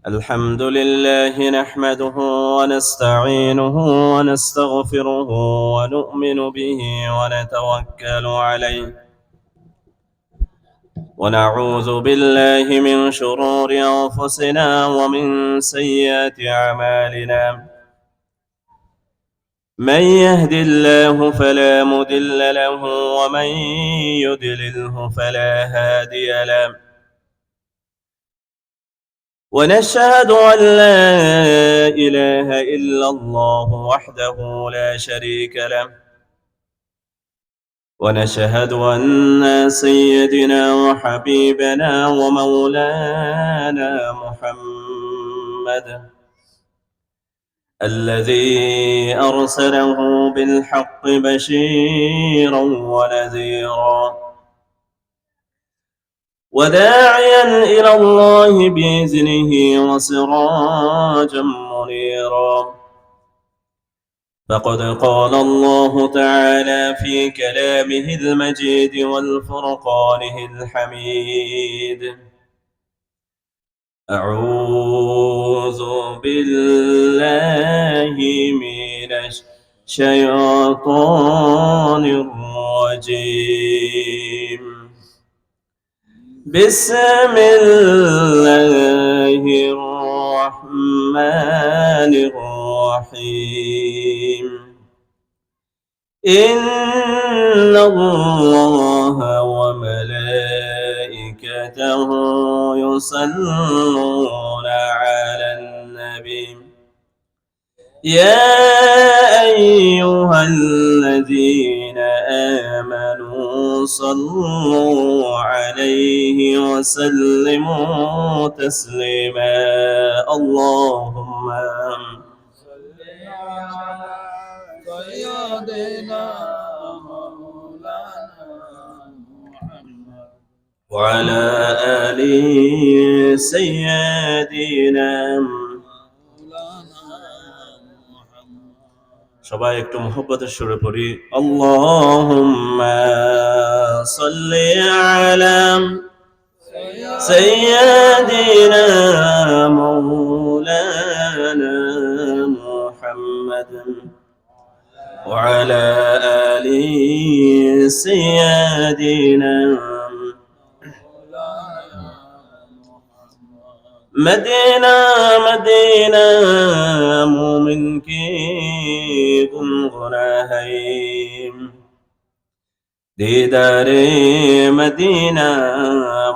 الحمد لله نحمده ونستعينه ونستغفره ونؤمن به ونتوكل عليه ونعوذ بالله من شرور أنفسنا ومن سيئات أعمالنا من يهد الله فلا مضل له ومن يضلله فلا هادي له ونشهد أن لا إله إلا الله وحده لا شريك له ونشهد أن سيدنا وحبيبنا ومولانا محمد الذي أرسله بالحق بشيرا ونذيرا وداعيا إلى الله بإذنه وسراجا منيرا فقد قال الله تعالى في كلامه المجيد والفرقانه الحميد أعوذ بالله من الشيطان الرجيم بسم الله الرحمن الرحيم إن الله وملائكته يصلون على النبي يا أيها الذين آمنوا صلوا عليه وسلموا تسليما اللهم صل على سيدنا مولانا محمد وعلى آل سيدنا সবাই একটু মোহব্বতের সুরে পড়ি আল্লাহুম্মা সাল্লি আলা সাইয়্যিদিনা মাওলানা মুহাম্মাদ ওয়া আলা আলি সাইয়্যিদিনা مدینہ مدینہ مومن کی گنگنا ہے دیدار مدینہ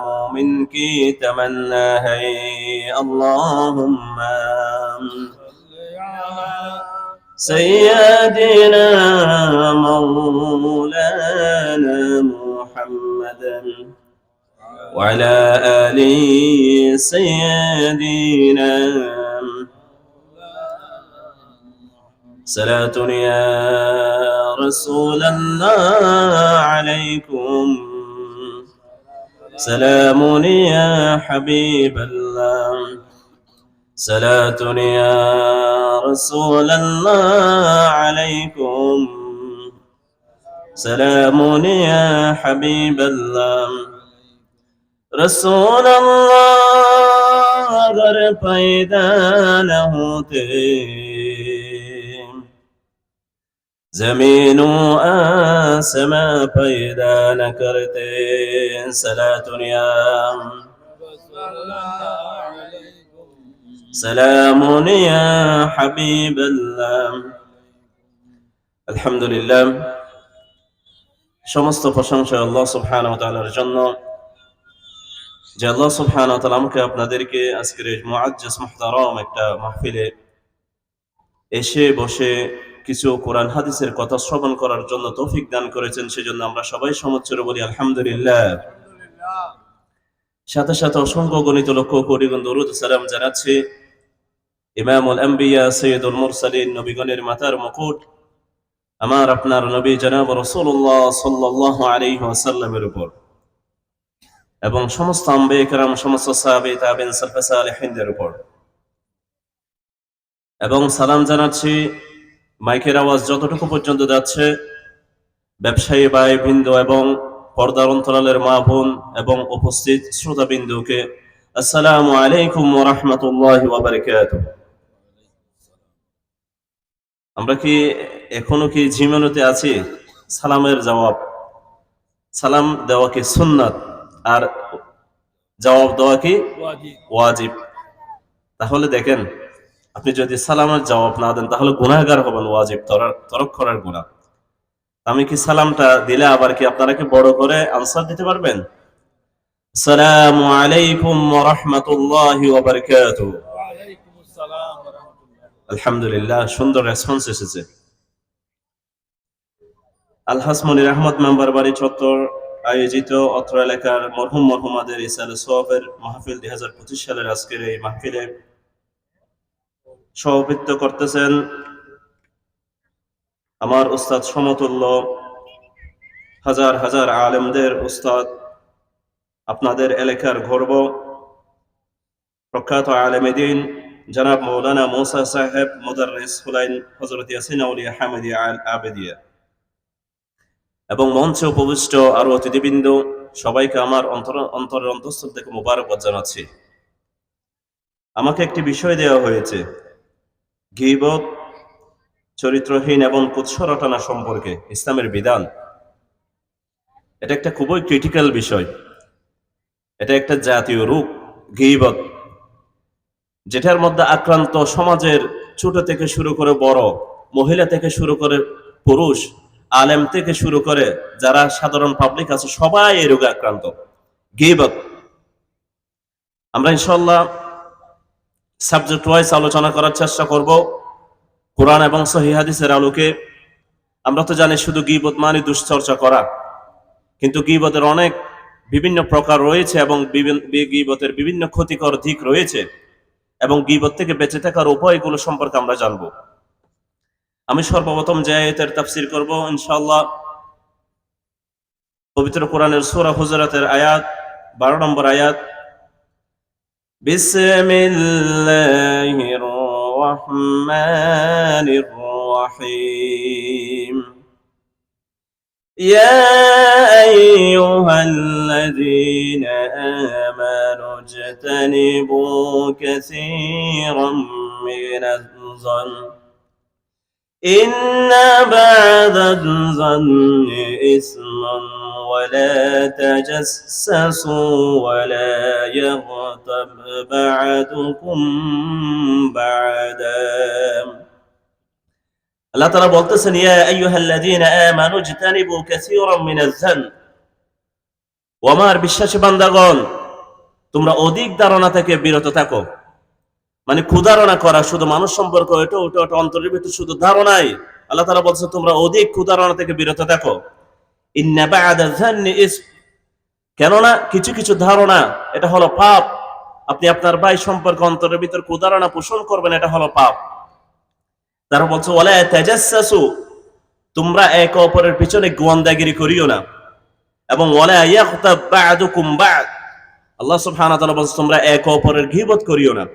مومن کی تمنا ہے اللہم سیدنا مولانا محمد وعلى آل سيدنا صلاة يا رسول الله عليكم سلام يا حبيب الله صلاة يا رسول الله عليكم سلام يا حبيب الله رسول اللہ اگر پیدا نہ ہوتے زمین و آسماں پیدا نہ کرتے صلاۃ یا سلام یا حبیب اللہ আলহামদুলিল্লাহ সমস্ত প্রশংসা আল্লাহ সুবহানাহু ওয়া তাআলার জন্য যে আল্লাহ সুবহানাহু ওয়া তাআলা আমাকে আপনাদেরকে আজকের এই মুআজ্জাজ মুহতারাম একটা মাহফিলে এসে বসে কিছু কোরআন হাদিসের কথা শ্রবণ করার জন্য তৌফিক দান করেছেন সেজন্য আমরা সবাই সমুচ্চরে বলি আলহামদুলিল্লাহ। সাথে সাথে অসংখ্য গণিত লক্ষ কোটি গুণ দরুদ সালাম জানাচ্ছি ইমামুল আম্বিয়া সাইয়্যিদুল মুরসালিন নবীগণের মাথার মুকুট আমার আপনার নবী জনাব রাসূলুল্লাহ সাল্লাল্লাহু আলাইহি ওয়াসাল্লামের উপর এবং সমস্ত আম্বিয়া কেরাম সমস্ত সাহাবী তাবেঈন সালফে সালেহিনদের উপর এবং সালাম জানাচ্ছি মাইকের আওয়াজ যতটুকু পর্যন্ত যাচ্ছে ব্যবসায়ী ভাই বৃন্দ এবং পর্দার অন্তরালের মা বোন এবং উপস্থিত শ্রোতাবৃন্দকে আসসালামু আলাইকুম ওয়া রাহমাতুল্লাহি ওয়া বারাকাতুহু। আমরা কি এখনো কি জীবনতে আছি? সালামের জবাব, সালাম দেওয়া কি সুন্নাত আর জবাব দেওয়া কি ওয়াজিব। ওয়াজিব। তাহলে দেখেন, আপনি যদি সালামের জবাব না দেন তাহলে গুনাহগার হবেন, ওয়াজিব তরক করার গুনাহ। আমি কি সালামটা দিলে আবার কি আপনারা কি বড় করে আনসার দিতে পারবেন? আসসালামু আলাইকুম ওয়া রাহমাতুল্লাহি ওয়া বারাকাতুহু। ওয়ালাইকুম আসসালাম ওয়া রাহমাতুল্লাহ। আলহামদুলিল্লাহ, সুন্দর রেসপন্স এসেছে। আলহাজ মনির আহমদ মেম্বার বাড়ি চত্বর আয়োজিত অত্র এলাকার মরহুম মরহুমাদের ইসালে সোয়াবের মাহফিল 2025 সালের আজকের এই মাহফিলে সভাপতিত্ব করতেছেন আমার উস্তাদ সমতুল্য, হাজার হাজার আলেমদের উস্তাদ, আপনাদের এলাকার গর্ব, প্রখ্যাত আলেমে দ্বীন জনাব মৌলানা মুসা সাহেব মুদাররিস হুলাইন হযরত ইয়াসিন আউলিয়া হামিদিয়া আল আবেদিয়া, এবং মঞ্চে উপবিষ্ট আরো অতিথিবৃন্দ, সবাইকে আমার অন্তরের অন্তঃস্থল থেকে মোবারকবাদ জানাচ্ছি। আমাকে একটি বিষয় দেওয়া হয়েছে, গীবত, চরিত্রহীন এবং কুৎস রটনা সম্পর্কে ইসলামের বিধান। এটা একটা খুবই ক্রিটিক্যাল বিষয়। এটা একটা জাতীয় রোগ, গীবত, যেটার মধ্যে আক্রান্ত সমাজের ছোট থেকে শুরু করে বড়, মহিলা থেকে শুরু করে পুরুষ, আলেম থেকে শুরু করে যারা সাধারণ পাবলিক আছে, সবাই এই রোগে আক্রান্ত, গীবত। আমরা ইনশাআল্লাহ সাবজেক্ট ওয়াইজ আলোচনা করার চেষ্টা করব কোরআন এবং সহিহ হাদিসের আলোকে। আমরা তো জানি শুধু গীবত মানে দুশ্চর্চা করা, কিন্তু গীবতের অনেক বিভিন্ন প্রকার রয়েছে এবং গীবতের বিভিন্ন ক্ষতিকর দিক রয়েছে, এবং গীবত থেকে বেঁচে থাকার উপায়গুলো সম্পর্কে আমরা জানব। আমি সর্বপ্রথম যে আয়াতের তাফসীর করব ইনশাআল্লাহ, পবিত্র কোরআনের সূরা হুজুরাতের আয়াত 12 নম্বর আয়াত। বিসমিল্লাহির রহমানির রহিম। ইয়া আইয়ুহাল্লাযীনা আমানু ইজতানিবু কাসীরাম মিনাজ-যন্ন ইন্না বা'দাজ-যন্নি ইসmun ولا تجسسوا ولا يغتب بعضكم بعضا। আল্লাহ তাআলা বলতেছেন, ইয়া আইয়ুহাল্লাযীনা আমানু ইজতানিবু কাসীরাম মিনাজ-যন্ন, ও আমার বিশ্বাসী বান্দাগণ, তোমরা অধিক ধারণা থেকে বিরত থাকো। মানে কুধারণা করা, শুধু মানুষ সম্পর্ক এটা অন্তরের ভিতরে শুধু ধারণাই। আল্লাহ তাআলা বলছে তোমরা অধিক কুধারণা থেকে বিরত থাকো। ইন্না বা'দাজ-যন্নি ইসম, কেননা কিছু কিছু ধারণা এটা হলো পাপ। আপনি আপনার ভাই সম্পর্কে অন্তরের ভিতর কুধারণা পোষণ করবেন, এটা হলো পাপ। তারা বলছে ওয়ালা তাজাসসু, তোমরা একে অপরের পিছনে গোয়েন্দাগিরি করিও না, এবং ওয়ালা ইয়াগতাব বা'দুকুম বা'দ, আল্লাহ সুবহানাহু ওয়া তাআলা বলছে তোমরা একে অপরের গীবত করিও না।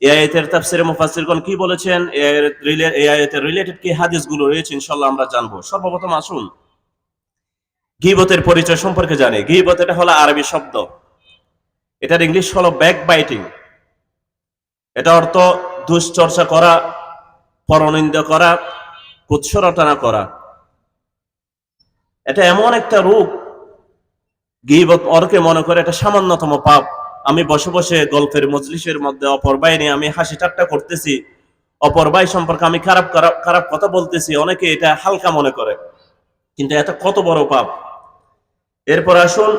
এই আয়াতের তাফসীরে মুফাসসিরগণ কি বলেছেন, এই আয়াতের রিলেটেড কি হাদিসগুলো রয়েছে ইনশাআল্লাহ আমরা জানবো। সর্বপ্রথম আসুন গীবতের পরিচয় সম্পর্কে জানি। গীবত এটা হলো আরবি শব্দ, এটার ইংলিশ হলো ব্যাক বাইটিং। এটা অর্থ দুশ্চর্চা করা, পরনিন্দা করা, কুৎস রটনা করা। এটা এমন একটা রূপ, গীবত অর্কে মনে করে এটা সামান্যতম পাপ। আমি বসে বসে গল্পের মজলিসের মধ্যে অপর ভাই নিয়ে আমি হাসি ঠাট্টা করতেছি, অপর ভাই সম্পর্কে আমি খারাপ কথা বলতেছি, অনেকে এটা হালকা মনে করে, কিন্তু এটা কত বড় পাপ। এরপর আসুন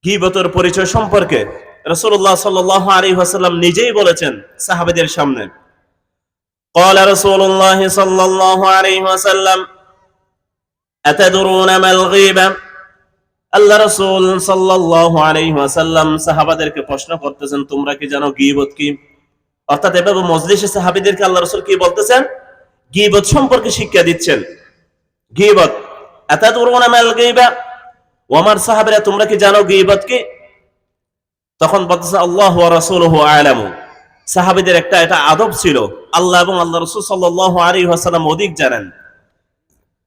গীবতের পরিচয় সম্পর্কে। রাসূলুল্লাহ সাল্লাল্লাহু আলাইহি ওয়াসাল্লাম নিজেই বলেছেন সাহাবাদের সামনে, ক্বালা রাসূলুল্লাহ সাল্লাল্লাহু আলাইহি ওয়াসাল্লাম আতাদরুনা মাল গীবা। আল্লাহ রাসূল সাল্লাল্লাহু আলাইহি ওয়াসাল্লাম সাহাবাদেরকে প্রশ্ন করতেছেন, তোমরা কি জানো গীবত কি? অর্থাৎ এভাবে মজলিসে সাহাবীদেরকে আল্লাহ রাসূল কি বলতেছেন? গীবত সম্পর্কে শিক্ষা দিচ্ছেন। গীবত, আতাদরুনা মাল গীবা, ও আমার সাহাবীরা তোমরা কি জানো গীবত কি? তখন বলতেছে আল্লাহু ওয়া রাসূলুহু আ'লামু। সাহাবীদের একটা এটা আদব ছিল, আল্লাহ এবং আল্লাহ রাসূল সাল্লাল্লাহু আলাইহি ওয়াসাল্লাম অধিক জানেন।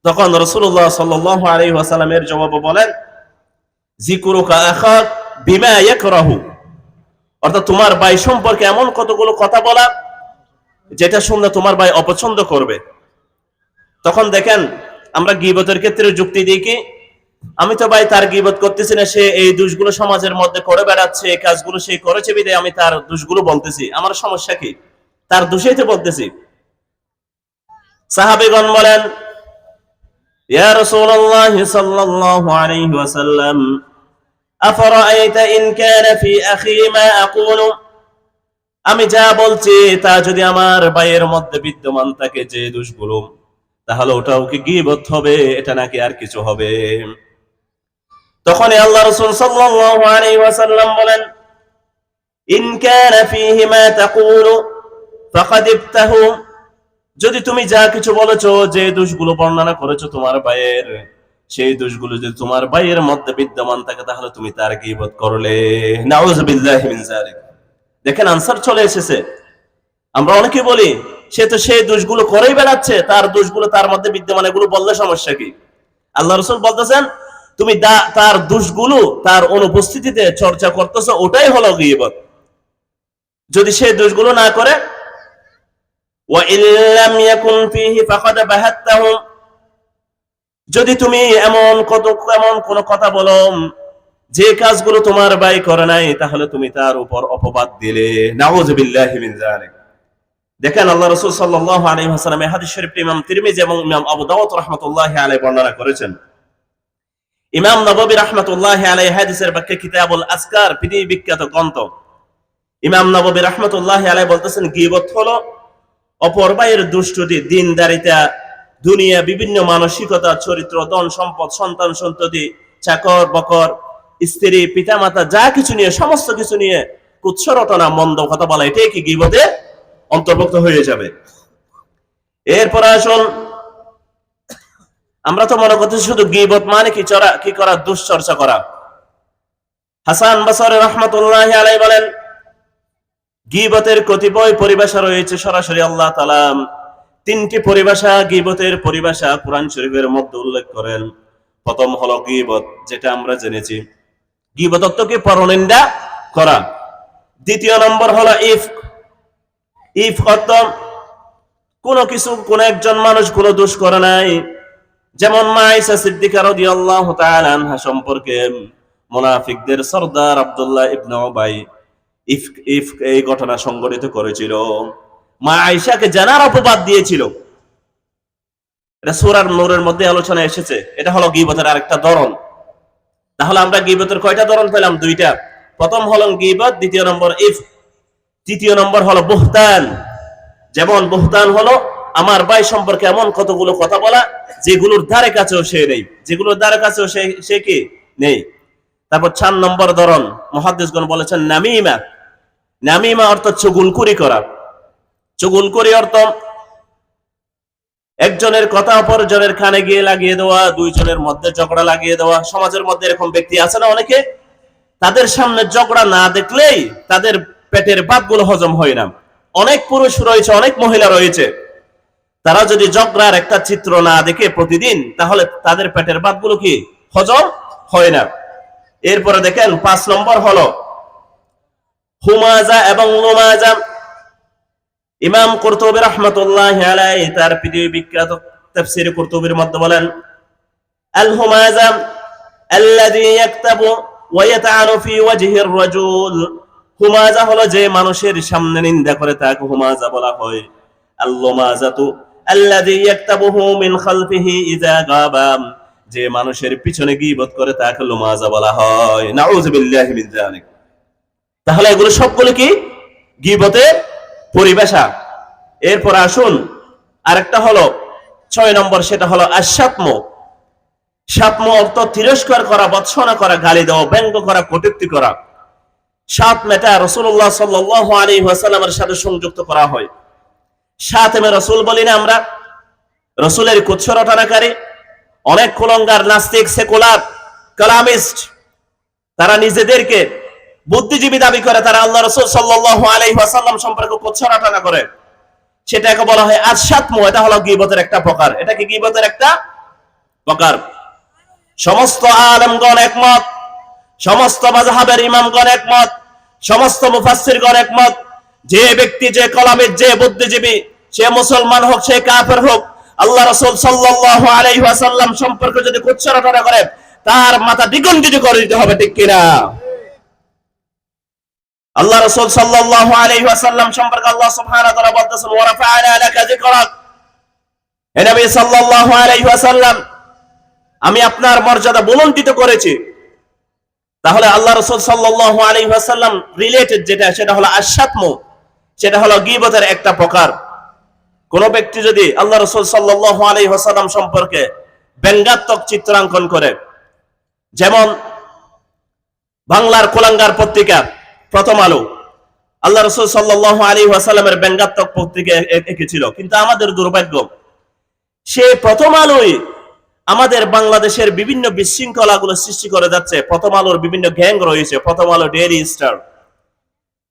তখন রাসূলুল্লাহ সাল্লাল্লাহু আলাইহি ওয়াসাল্লামের জবাবে বলেন, যিকরুকা আখাক বিমা ইয়াকরাহু, অর্থাৎ তোমার ভাই সম্পর্কে এমন কতগুলো কথা বলা যেটা শুনলে তোমার ভাই অপছন্দ করবে। তখন দেখেন আমরা গীবতের ক্ষেত্রে যুক্তি দিই কি, আমি তো ভাই তার গীবত করতেছি না, সে এই দোষগুলো সমাজের মধ্যে করে বেড়াচ্ছে, এই কাজগুলো সে করেছে বিধায় আমি তার দোষগুলো বলতেছি, আমার সমস্যা কি, তার দোষেই তো বলতেছি। সাহাবীগণ বলেন, ইয়া রাসূলুল্লাহ সাল্লাল্লাহু আলাইহি ওয়াসাল্লাম, আফরাআইতা ইন কানা ফি আখি মা আকুলু, আমি যা বলছি তা যদি আমার ভাইয়ের মধ্যে বিদ্যমান থাকে যে দোষগুলো, তাহলে ওটাও কি গীবত হবে, এটা নাকি আর কিছু হবে? তখন আল্লাহ রাসূল সাল্লাল্লাহু আলাইহি ওয়াসাল্লাম বলেন, ইন কানা ফীহি মা তাকুলু ফাকাদ ইবতাহু, যদি তুমি যা কিছু বলেছো, যে দোষগুলো বর্ণনা করেছো তোমার ভাইয়ের, সেই দোষগুলো যদি তোমার ভাইয়ের মধ্যে বিদ্যমান থাকে তাহলে তুমি তার গীবত করলে। নাউযুবিল্লাহি মিন যালিক। দেখেন আনসার চলে এসেছে। আমরা অনেকে বলি সে তো সেই দোষগুলো করেই বেড়াচ্ছে, তার দোষগুলো তার মধ্যে বিদ্যমান, এগুলো বললে সমস্যা কি? আল্লাহ রাসূল বলতেছেন তুমি তার দোষগুলো তার অনুপস্থিতিতে চর্চা করতেছো, ওটাই হলো গীবত। যদি সেই দোষগুলো না করে, ওয়া ইল্লাম ইয়াকুন ফীহি ফাকাদ বাহাত্তাহু, যদি তুমি এমন কোন কথা বলো যে কাজগুলো তোমার ভাই করে নাই, তাহলে তুমি তার উপর অপবাদ দিলে। নাউযুবিল্লাহি মিন যালিক। দেখেন আল্লাহ রাসূল সাল্লাল্লাহু আলাইহি ওয়াসাল্লাম এই হাদিস শরীফটি ইমাম তিরমিজি এবং ইমাম আবু দাউদ রাহমাতুল্লাহি আলাইহি বর্ণনা করেছেন। ইমাম নববী রাহমাতুল্লাহি আলাইহি হাদিসের ব্যাখ্যা কিতাবুল আজকার, পৃথিবী বিখ্যাত গ্রন্থ, ইমাম নববী রাহমাতুল্লাহি আলাইহি বলতেছেন গীবত হলো অপর ভাইয়ের দুষ্টুটি, দিনদারিতা, দুনিয়া, বিভিন্ন মানসিকতা, চরিত্র, ধন সম্পদ, সন্তান সন্ততি, চাকর বকর, স্ত্রী, পিতামাতা, যা কিছু নিয়ে, সমস্ত কিছু নিয়ে কুৎস রটনা, মন্দ কথা বলা, এটাই কি গীবতে অন্তর্ভুক্ত হয়ে যাবে। এরপর আসুন, আমরা তো মনে করতেছি শুধু গীবত মানে কি করা, দুশ্চর্চা করা। হাসান বসরি রাহমাতুল্লাহি আলাইহি বলেন, গীবতের কতিপয় পরিভাষা রয়েছে, সরাসরি আল্লাহ তাআলা তিনটি পরিভাষা, গীবতের পরিভাষা কুরআন শরীফের মধ্যে উল্লেখ করেন। প্রথম হলো গীবত, যেটা আমরা জেনেছি, গীবত অর্থ কি, পরনিন্দা করা। দ্বিতীয় নম্বর হলো ইফক। ইফক অর্থ কোন একজন মানুষ কোন দোষ করে নাই, যেমন মা আয়েশা সিদ্দিকা রাদিয়াল্লাহু তাআলা আনহা সম্পর্কে মুনাফিকদের সরদার আব্দুল্লাহ ইবনে উবাই ইফক এই ঘটনা সংঘটিত করেছিল, মা আয়েশাকে জানার অপবাদ দিয়েছিল। এটা সূরা নূরের মধ্যে আলোচনা এসেছে। এটা হলো গীবতের আরেকটা ধরন। তাহলে আমরা গীবতের কয়টা ধরন পেলাম? দুইটা। প্রথম হলো গীবত, দ্বিতীয় নম্বর ইফক, তৃতীয় নম্বর হলো বুহতান। যেমন বুহতান হলো আমার ভাই সম্পর্কে এমন কতগুলো কথা বলা যেগুলোর ধারে কাছেও সে নেই, যেগুলোর ধারে কাছেও সে কি নেই। তারপর 4 নম্বর ধরন মুহাদ্দিসগণ বলেছেন নামিমা। নামিমা অর্থ চুগলখড়ি করা। চুগলখড়ি অর্থ একজনের কথা অপরজনের কানে গিয়ে লাগিয়ে দেওয়া, দুইজনের মধ্যে ঝগড়া লাগিয়ে দেওয়া। সমাজের মধ্যে এরকম ব্যক্তি আছে না অনেকে, তাদের সামনে ঝগড়া না দেখলেই তাদের পেটের ভাতগুলো হজম হয় না। অনেক পুরুষ রয়েছে, অনেক মহিলা রয়েছে, তারা যদি ঝগড়ার একটা চিত্র না দেখে প্রতিদিন, তাহলে তাদের পেটের ভাতগুলো কি হজম হয় না। এরপরে দেখেন 5 নম্বর হলো হুমাজা এবং লুমাজা। ইমাম কুরতুবী রাহমাতুল্লাহি আলাইহি তার পৃথিবী বিখ্যাত তাফসীর কুরতুবীর মধ্যে বলেন, আল হুমাজা আল্লাযী ইয়াকতাবু ওয়া ইয়াতা'ানু ফি ওয়াজহির রাজুল। হুমাজা হলো যে মানুষের সামনে নিন্দা করে, তাকে হুমাজা বলা হয়। আল লুমাজাতু আল্লাযী ইয়াকতাবুহু মিন খালফিহি ইযা গাবা। যে মানুষের পিছনে গীবত করে তাকে লুমাজা বলা হয়। নাউযুবিল্লাহি মিন যালিক। তাহলে এগুলো সবগুলো কি গীবতের পরিভাষা। এরপর আসুন আরেকটা হলো 6 নম্বর, সেটা হলো আশাত্ম। শাতম অর্থ তিরস্কার করা, ভৎসনা করা, গালি দেওয়া, ব্যঙ্গ করা, কটূক্তি করা। শাতমটা রাসূলুল্লাহ সাল্লাল্লাহু আলাইহি ওয়াসাল্লামের সাথে সংযুক্ত করা হয়। শাতমে রাসূল বলি না আমরা, রাসূলের কুৎস রটনাকারী অনেক কুলঙ্গার, নাস্তিক, সেকুলার, কালামিস্ট, তারা নিজেদেরকে বুদ্ধিজীবী দাবি করে, তারা আল্লাহ রাসূল সাল্লাল্লাহু আলাইহি ওয়াসাল্লাম সম্পর্কে কুৎস রটনা করে, সেটাকে বলা হয় আশাত্ম। এটা হলো গীবতের একটা প্রকার। এটা কি গীবতের একটা প্রকার? সমস্ত আলেমগণ একমত, সমস্ত মাযহাবের ইমামগণ একমত, সমস্ত মুফাসসিরগণ একমত, যে ব্যক্তি, যে কলামের, যে বুদ্ধিজীবী, সে মুসলমান হোক, সে কাফের হোক, আল্লাহ রাসূল সাল্লাল্লাহু আলাইহি ওয়াসাল্লাম সম্পর্কে যদি কুৎসা রটনা করে, তার মাথা দ্বিগুণিত করে দিতে হবে, ঠিক কিনা? আল্লাহ রাসূল সাল্লাল্লাহু আলাইহি ওয়াসাল্লাম সম্পর্কে আল্লাহ সুবহানাহু ওয়া তাআলা বলতেছেন, ওয়া রাফা'না লাকা যিকরাক, হে নবী সাল্লাল্লাহু আলাইহি ওয়াসাল্লাম, আমি আপনার মর্যাদা বুলন্দিত করেছি। তাহলে আল্লাহ রাসূল সাল্লাল্লাহু আলাইহি ওয়াসাল্লাম রিলেটেড যেটা, সেটা হলো আশ-শাতমু, সেটা হলো গীবতের একটা প্রকার। কোন ব্যক্তি যদি আল্লাহ রাসূল সাল্লাল্লাহু আলাইহি ওয়াসাল্লাম সম্পর্কে ব্যঙ্গাত্মক চিত্রাঙ্কন করে, যেমন বাংলার কুলাঙ্গার পত্রিকা প্রথম আলো আল্লাহ রাসূল সাল্লাল্লাহু আলাইহি ওয়াসাল্লামের ব্যঙ্গাত্মক পত্রিকা এঁকেছিল, কিন্তু আমাদের দুর্ভাগ্য, সে প্রথম আলোই আমাদের বাংলাদেশের বিভিন্ন বিশৃঙ্খলাগুলো সৃষ্টি করে যাচ্ছে। প্রথম আলোর বিভিন্ন গ্যাং রয়েছে, প্রথম আলো, ডেইলি স্টার,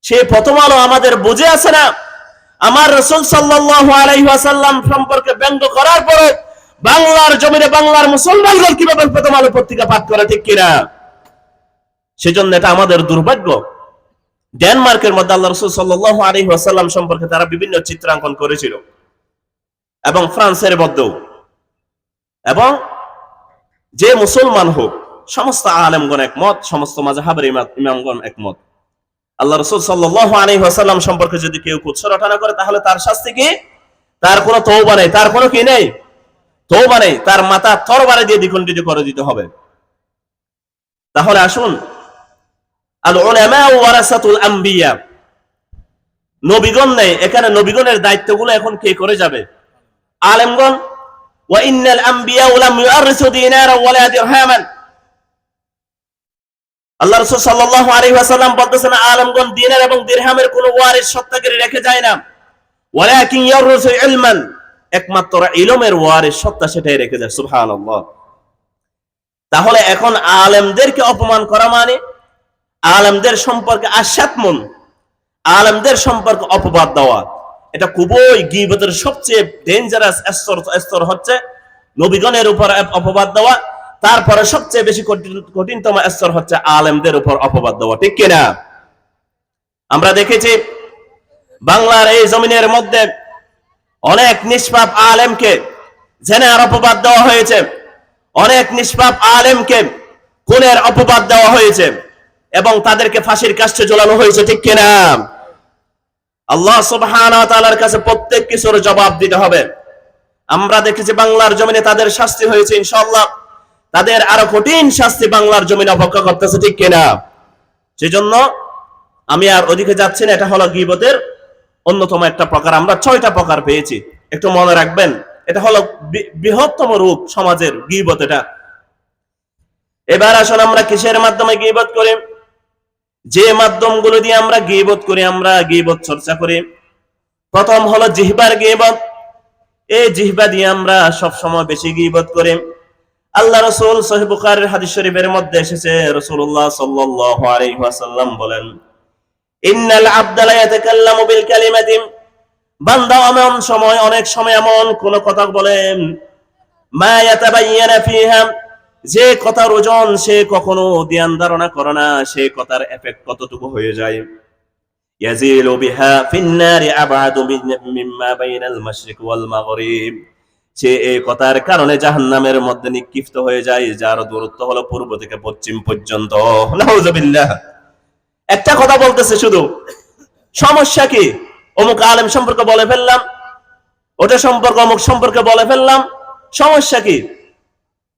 সেই প্রথম আলো আমাদের বুঝে আছে না আমার রাসূল সাল্লাল্লাহু আলাইহি ওয়াসাল্লাম সম্পর্কে ব্যঙ্গ করার পরে বাংলার জমিনে বাংলার মুসলমানগণ কিভাবে প্রথম আলো পত্রিকা পাঠ করে, ঠিক কিনা? সেজন্য এটা আমাদের দুর্ভাগ্য। ডেনমার্কের মধ্যে আল্লাহ রাসূল সাল্লাল্লাহু আলাইহি ওয়াসাল্লাম সম্পর্কে তারা বিভিন্ন চিত্রাঙ্কন করেছিল, এবং ফ্রান্সের মধ্যেও। এবং যে মুসলমান হোক, সমস্ত আলেমগণ একমত, সমস্ত মাযহাবের ইমামগণ একমত, আল্লাহ রাসূল সাল্লাল্লাহু আলাইহি ওয়াসাল্লাম সম্পর্কে যদি কেউ কুৎসা রটনা করে, তাহলে তার শাস্তি কি? তার কোনো তওবা নেই, তার কোনো কি নেই, তওবা নেই, তার মাথা তরবারি দিয়ে দ্বিখণ্ডিত করে দিতে হবে। তাহলে আসুন, আল উলামা ওয়ারাসাতুল আম্বিয়া, নবীগণ নেই এখানে, নবীগণের দায়িত্বগুলো এখন কে করে যাবে? আলেমগণ। ওয়া ইন্নাল আম্বিয়া লাম ইউরিসু দিনারা ওয়ালা দিরহামান, আল্লাহ রাসূল সাল্লাল্লাহু আলাইহি ওয়াসাল্লাম বলতেছেন, আলেমগণ দিনার এবং দিরহামের কোনো ওয়ারিস সত্তাকারী রেখে যায় না, ওয়ালাকিন ইয়ারসু ইলমান, একমাত্র ইলমের ওয়ারিস সত্তা সেটাই রেখে যায়। সুবহানাল্লাহ। তাহলে এখন আলেমদেরকে অপমান করা মানে আলেমদের সম্পর্কে আশাতমন, আলেমদের সম্পর্কে অপবাদ দেওয়া, এটা খুবই গীবতের সবচেয়ে ডেঞ্জারাস স্তর হচ্ছে নবীগণের উপর অপবাদ দেওয়া, তারপরে সবচেয়ে বেশি কঠিনতম স্তর হচ্ছে আলেমদের উপর অপবাদ দেওয়া, ঠিক কিনা? আমরা দেখেছি বাংলার এই জমিনের মধ্যে অনেক নিষ্পাপ আলেমকে জেনার অপবাদ দেওয়া হয়েছে, অনেক নিষ্পাপ আলেমকে খুনের অপবাদ দেওয়া হয়েছে, এবং তাদেরকে ফাঁসির কাষ্ঠে ঝোলানো হয়েছে, ঠিক কিনা? আল্লাহ সুবহানাহু ওয়া তাআলার কাছে প্রত্যেক কিছুর জবাব দিতে হবে। আমরা দেখেছি বাংলার জমিনে তাদের শাস্তি হয়েছে, ইনশাআল্লাহ তাদের আরো কঠিন শাস্তি বাংলার জমিনে অপেক্ষা করতেছে, ঠিক কিনা? সেজন্য আমি আর ওদিকে যাচ্ছি না। এটা হলো গীবতের অন্যতম একটা প্রকার। আমরা 6টা প্রকার পেয়েছি, একটু মনে রাখবেন। এটা হলো বৃহত্তম রূপ সমাজের গীবত এটা। এবার আসুন, আমরা কিসের মাধ্যমে গীবত করি? যে মাধ্যমগুলো দিয়ে আমরা গীবত করি, আমরা গীবত চর্চা করি। প্রথম হলো জিহবার গীবত। এই জিহবা দিয়ে আমরা সব সময় বেশি গীবত করি। আল্লাহ রাসূল সহিহ বুখারীর হাদিস শরীফের মধ্যে এসেছে, রাসূলুল্লাহ সাল্লাল্লাহু আলাইহি ওয়াসাল্লাম বলেন, ইন্নাল আবদা লা ইয়াতাকাল্লামু বিল কালিমাতি, বান্দা অনেক সময় এমন কোন কথা বলেন, মা ইয়াতাবায়্যানা ফিহা, যে কথার ওজন সে কখনো ধ্যান ধারণা করে না, সে কথার এফেক্ট কতটুকু হয়ে যায়। ইয়াজিলু বিহা ফিন নারি আবাদু মিম্মা বাইনাল মাশরিক ওয়াল মাগরিব, সে এই কথার কারণে জাহান্নামের মধ্যে নিক্ষিপ্ত হয়ে যায়, যার দূরত্ব হলো পূর্ব থেকে পশ্চিম পর্যন্ত। নাউযুবিল্লাহ। একটা কথা বলতেছে শুধু, সমস্যা কি? অমুক আলেম সম্পর্কে বলে ফেললাম, ওটা সম্পর্কে অমুক সম্পর্কে বলে ফেললাম, সমস্যা কি?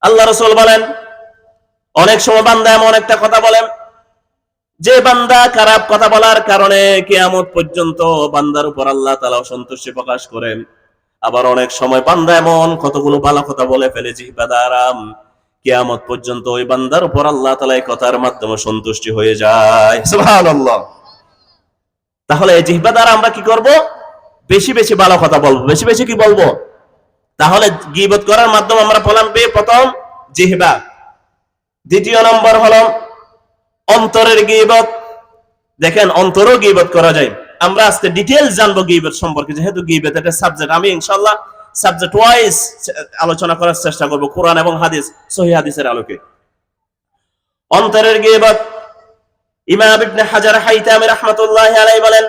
আল্লাহ রাসূল বলেন, অনেক সময় বান্দা এমন একটা কথা বলেন যে বান্দা খারাপ কথা বলার কারণে কিয়ামত পর্যন্ত বান্দার উপর আল্লাহ তাআলা অসন্তুষ্টি প্রকাশ করেন। আবার অনেক সময় বান্দা এমন কতগুলো ভালো কথা বলে ফেলে জিহ্বা দ্বারা, কিয়ামত পর্যন্ত ওই বান্দার উপর আল্লাহ তাআলা এই কথার মাধ্যমে সন্তুষ্টি হয়ে যায়। সুবহানাল্লাহ। তাহলে এই জিহ্বা দ্বারা আমরা কি করব? বেশি বেশি ভালো কথা বলবো, বেশি বেশি কি বলবো? তাহলে গীবত করার মাধ্যমে আমরা ফলান পেয়ে, প্রথম জিহ্বা। দ্বিতীয় নম্বর হলো অন্তরের গীবত। দেখেন, অন্তরও গীবত করা যায়। আমরা আজকে ডিটেইলস জানবো গীবত সম্পর্কে, যেহেতু গীবত একটা সাবজেক্ট। আমি ইনশাআল্লাহ সাবজেক্ট ওয়াইজ আলোচনা করার চেষ্টা করব, কোরআন এবং হাদিস, সহিহ হাদিসের আলোকে। অন্তরের গীবত। ইমাম ইবনে হাজার হাইতামি রাহমাতুল্লাহি আলাইহি বলেন,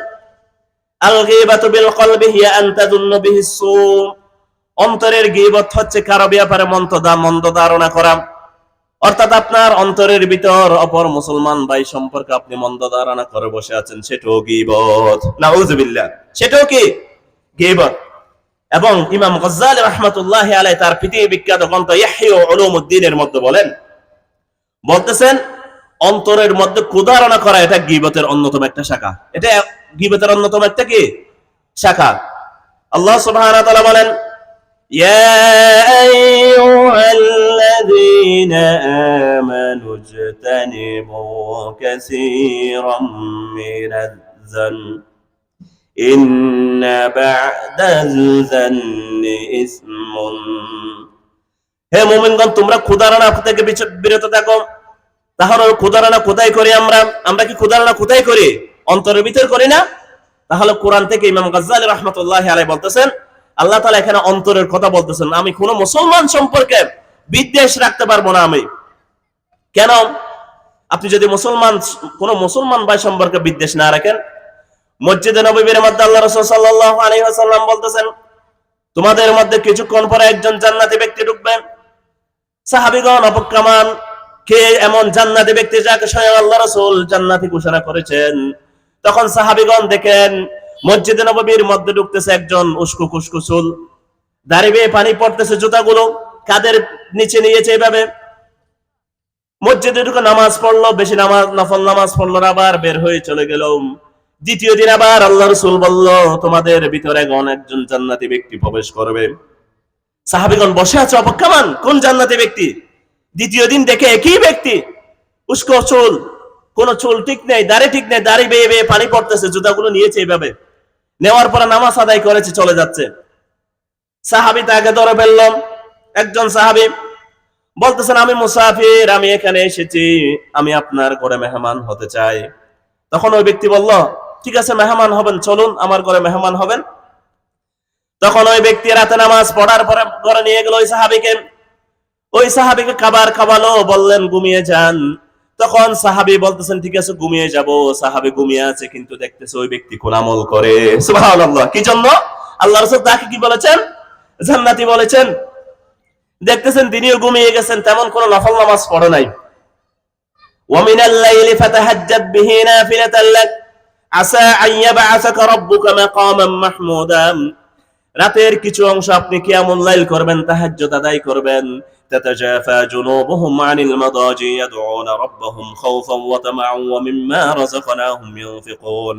আল গীবাতু বিল কলবি হিয়া আন তাযুন্নু বিহি সু। অন্তরের গীবত হচ্ছে কারো ব্যাপারে মন্দ ধারণা করা। অর্থাৎ আপনার অন্তরের ভিতর অপর মুসলমান ভাই সম্পর্কে আপনি মন্দ ধারণা করে বসে আছেন, সেটাও গীবত। নাউযুবিল্লাহ, সেটাও কি গীবত। এবং ইমাম গজ্জালী রাহমাতুল্লাহি আলাইহি তার পৃথিবী বিখ্যাত গ্রন্থ ইহইয়া উলুমুদ্দিনের মধ্যে বলতেছেন অন্তরের মধ্যে কুধারণা করা এটা গীবতের অন্যতম একটা শাখা। এটা গীবতের অন্যতম একটা কি শাখা। আল্লাহ সুবহানাহু ওয়া তাআলা বলেন, ইয়া আইয়ুহাল্লাযীনা আমানু ইজতানিবু কাসীরাম মিনাজ-যান ইন্না বা'দাল-যান্নি ইসমুন। হে মুমিনগণ, তোমরা কুধারণা থেকে বিরত থাকো। তাহলে কুধারণা কোথায় করি আমরা কি কুধারণা কোথায় করি? অন্তরের ভিতর করি না? তাহলে কোরআন থেকে ইমাম গজ্জালী রাহমাতুল্লাহি আলাইহি বলতেছেন, আল্লাহ তাআলা এখানে অন্তরের কথা বলতেছেন। আমি কোন মুসলমান সম্পর্কে বিদ্বেষ রাখতে পারবো না। আমি কেন? আপনি যদি কোন মুসলমান ভাই সম্পর্কে বিদ্বেষ না রাখেন, মসজিদে নববীর মধ্যে আল্লাহ রাসূল সাল্লাল্লাহু আলাইহি ওয়াসাল্লাম বলতেছেন, তোমাদের মধ্যে কিছুক্ষণ পরে একজন জান্নাতি ব্যক্তি ঢুকবেন। সাহাবীগণ অপেক্ষমান, কে এমন জান্নাতি ব্যক্তি যাকে স্বয়ং আল্লাহ রাসূল জান্নাতি ঘোষণা করেছেন। তখন সাহাবীগণ দেখেন মসজিদে নববীর মধ্যে ঢুকতেছে একজন উস্কো খুস্কো চুল, দাড়ি বেয়ে পানি পড়তেছে, জুতাগুলো কাদের নিচে নিয়েছে এভাবে। মসজিদে ঢুকে নামাজ পড়লো, বেশি নফল নামাজ পড়লো, আবার বের হয়ে চলে গেল। দ্বিতীয় দিন আবার আল্লাহ রাসূল বলল, তোমাদের ভিতরে একজন জান্নাতি ব্যক্তি প্রবেশ করবে। সাহাবীগণ বসে আছে অপেক্ষমান, কোন জান্নাতি ব্যক্তি? দ্বিতীয় দিন দেখে একই ব্যক্তি, উস্কো চুল, কোন চুল ঠিক নেই, দাড়ি ঠিক নেই, দাড়ি বেয়ে বেয়ে পানি পড়তেছে, জুতাগুলো নিয়েছে এইভাবে, নেওয়ার পরে নামাজ আদায় করেছে, চলে যাচ্ছে। সাহাবী তাকে ধরে ফেললাম। একজন সাহাবী বলতেছেন, আমি মুসাফির, আমি এখানে এসেছি, আমি আপনার ঘরে মেহমান হতে চাই। তখন ওই ব্যক্তি বলল, ঠিক আছে মেহমান হবেন, চলুন আমার ঘরে মেহমান হবেন। তখন ওই ব্যক্তি রাতে নামাজ পড়ার পরে ঘরে নিয়ে গেল ওই সাহাবীকে খাবার খাওয়ালো, বললেন ঘুমিয়ে যান। তখন সাহাবী বলতেছেন, ঠিক আছে ঘুমিয়ে যাব। সাহাবী ঘুমিয়ে আছে, কিন্তু দেখতেছে ওই ব্যক্তি কোন আমল করে। সুবহানাল্লাহ। কি জন্য? আল্লাহ রাসূল তাকে কি বলেছেন? জান্নাতি বলেছেন। দেখতেছেন তিনিও ঘুমিয়ে গেছেন, তেমন কোন নফল নামাজ পড়ে নাই। ওয়া মিনাল লাইলি ফাতাহাজ্জাদ বিহি নাফিলাতান লাক আসা আন ইয়াবআসাকা রাব্বুকা মাকামান মাহমুদা। রাতের কিছু অংশ আপনি কিয়ামুল লাইল করবেন, তাহাজ্জুদ আদায় করবেন। তাতাজাফা জুনুবুহুম আনিল মাদাজি ইয়াদউনা রাব্বাহুম খাওফান ওয়া তামাআন ওয়া মিম্মা রাযাকনাহুম ইউনফিকুন।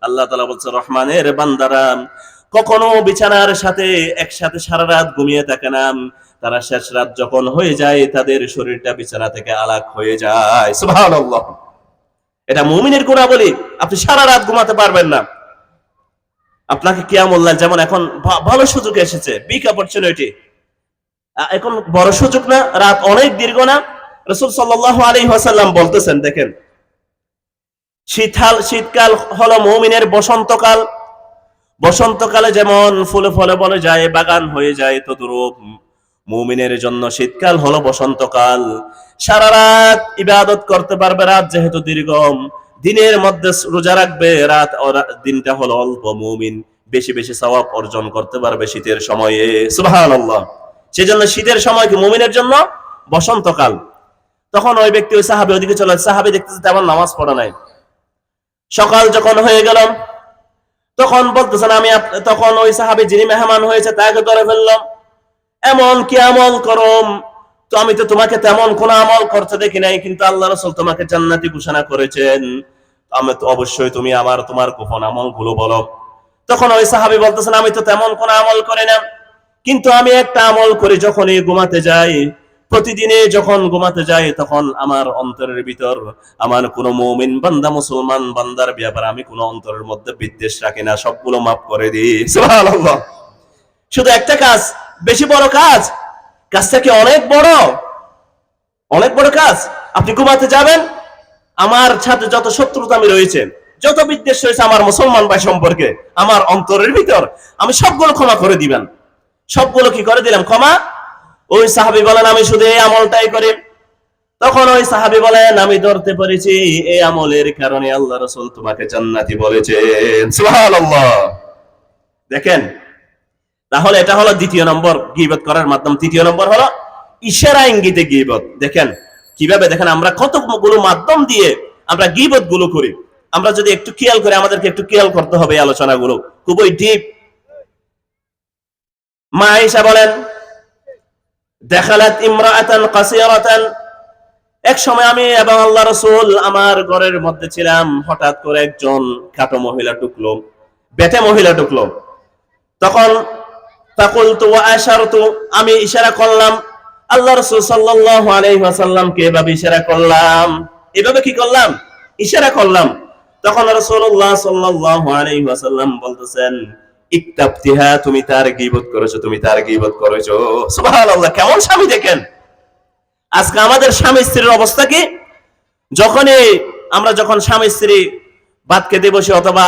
আল্লাহ তাআলা বলছেন, রহমানের বান্দারা কখনো বিছানার সাথে একসাথে সারা রাত ঘুমিয়ে থাকে না। তারা শেষ রাত যখন হয়ে যায়, তাদের শরীরটা বিছানা থেকে আলাদা হয়ে যায়। সুবহানাল্লাহ। এটা মুমিনের গুণাবলী। আপনি সারা রাত ঘুমাতে পারবেন না। আপনাকে কিয়ামুল লাইল, যেমন এখন ভালো সুযোগ এসেছে, বিগ অপরচুনিটি, এখন বড় সুযোগ না, রাত অনেক দীর্ঘ না। রাসূল সাল্লাল্লাহু আলাইহি ওয়াসাল্লাম বলতেছেন, দেখেন শীতকাল হলো মুমিনের বসন্তকাল। বসন্তকালে যেমন ফুলে ফলে বলে যায়, বাগান হয়ে যায়, তদ্রূপ মুমিনের জন্য শীতকাল হলো বসন্তকাল। সারা রাত ইবাদত করতে পারবে, রাত যেহেতু দীর্ঘ। দিনের মধ্যে রোজা রাখবে, দিনটা হলো অল্প, মুমিন বেশি বেশি সওয়াব অর্জন করতে পারবে শীতের সময়ে। সুবহানাল্লাহ। সেজন্য শীতের সময় কি মুমিনের জন্য বসন্তকাল। তখন ওই ব্যক্তি, ওই সাহাবী ওদিকে চলে, সাহাবী দেখতেছে তেমন নামাজ পড়া নাই। সকাল যখন হয়ে গেল, তখন বলতেছেন, তখন ওই সাহাবী যিনি মেহমান হয়েছে তাকে ধরে ফেললাম, এমন কি আমল করম, তো আমি তো তোমাকে তেমন কোন আমল করতে দেখি নাই, কিন্তু আল্লাহ রাসূল তোমাকে জান্নাতি ঘোষণা করেছেন, আমি তো অবশ্যই তুমি তোমার গোপন আমল গুলো বলো। তখন ওই সাহাবী বলতেছেন, আমি তো তেমন কোন আমল করি না, কিন্তু আমি একটা আমল করি, যখনই ঘুমাতে যাই, প্রতিদিনে যখন ঘুমাতে যাই, তখন আমার অন্তরের ভিতর আমার কোন মুমিন বান্দা, মুসলমান বান্দার ব্যাপারে আমি কোন অন্তরের মধ্যে বিদ্বেষ রাখি না, সবগুলো মাফ করে দিই। সুবহানাল্লাহ। শুধু একটা কাজ, বেশি বড় কাজটা কি অনেক বড় কাজ। আপনি ঘুমাতে যাবেন, আমার সাথে যত শত্রুতা আমি রয়েছে, যত বিদ্বেষ রয়েছে আমার মুসলমান ভাই সম্পর্কে, আমার অন্তরের ভিতর, আমি সবগুলো ক্ষমা করে দিবেন। সবগুলো কি করে দিলাম? ক্ষমা। ওই সাহাবী বলেন, আমি শুধু এই আমলটাই করি। তখন ওই সাহাবী বলেন, আমি ধরতে পেরেছি এই আমলের কারণে আল্লাহ রাসূল তোমাকে জান্নাতি বলেছেন। সুবহানাল্লাহ। দেখেন, তাহলে এটা হলো দ্বিতীয় নম্বর গীবত করার মাধ্যম। তৃতীয় নম্বর হলো ইশারা ইঙ্গিতে গীবত। দেখেন কিভাবে, দেখেন আমরা কতগুলো মাধ্যম দিয়ে আমরা গীবত গুলো করি। আমরা যদি একটু খেয়াল করি, আমাদেরকে একটু খেয়াল করতে হবে এই আলোচনাগুলো, খুবই ডিপ। মা আয়েশা বলেন, দেখালাত ইমরাআতান কাসিরাতান, এক সময় আমি এবং আল্লাহ রাসূল আমার ঘরের মধ্যে ছিলাম, হঠাৎ করে একজন কাটো মহিলা ঢুকলো, বেটে মহিলা ঢুকলো। তখন ফাকুলতু ওয়া আশারতু, আমি ইশারা করলাম, আল্লাহ রাসূল সাল্লাল্লাহু আলাইহি ওয়াসাল্লামকে এভাবে ইশারা করলাম। এভাবে কি করলাম? ইশারা করলাম। তখন রাসূলুল্লাহ সাল্লাল্লাহু আলাইহি ওয়াসাল্লাম বলতেছেন, ইকতাবতিহা, তুমি তার গীবত করেছো, তুমি তার গীবত করেছো। সুবহানাল্লাহ। কেমন স্বামী দেখেন। আজকে আমাদের স্বামী স্ত্রীর অবস্থা কি? যখন স্বামী স্ত্রী ভাত খেতে বসে অথবা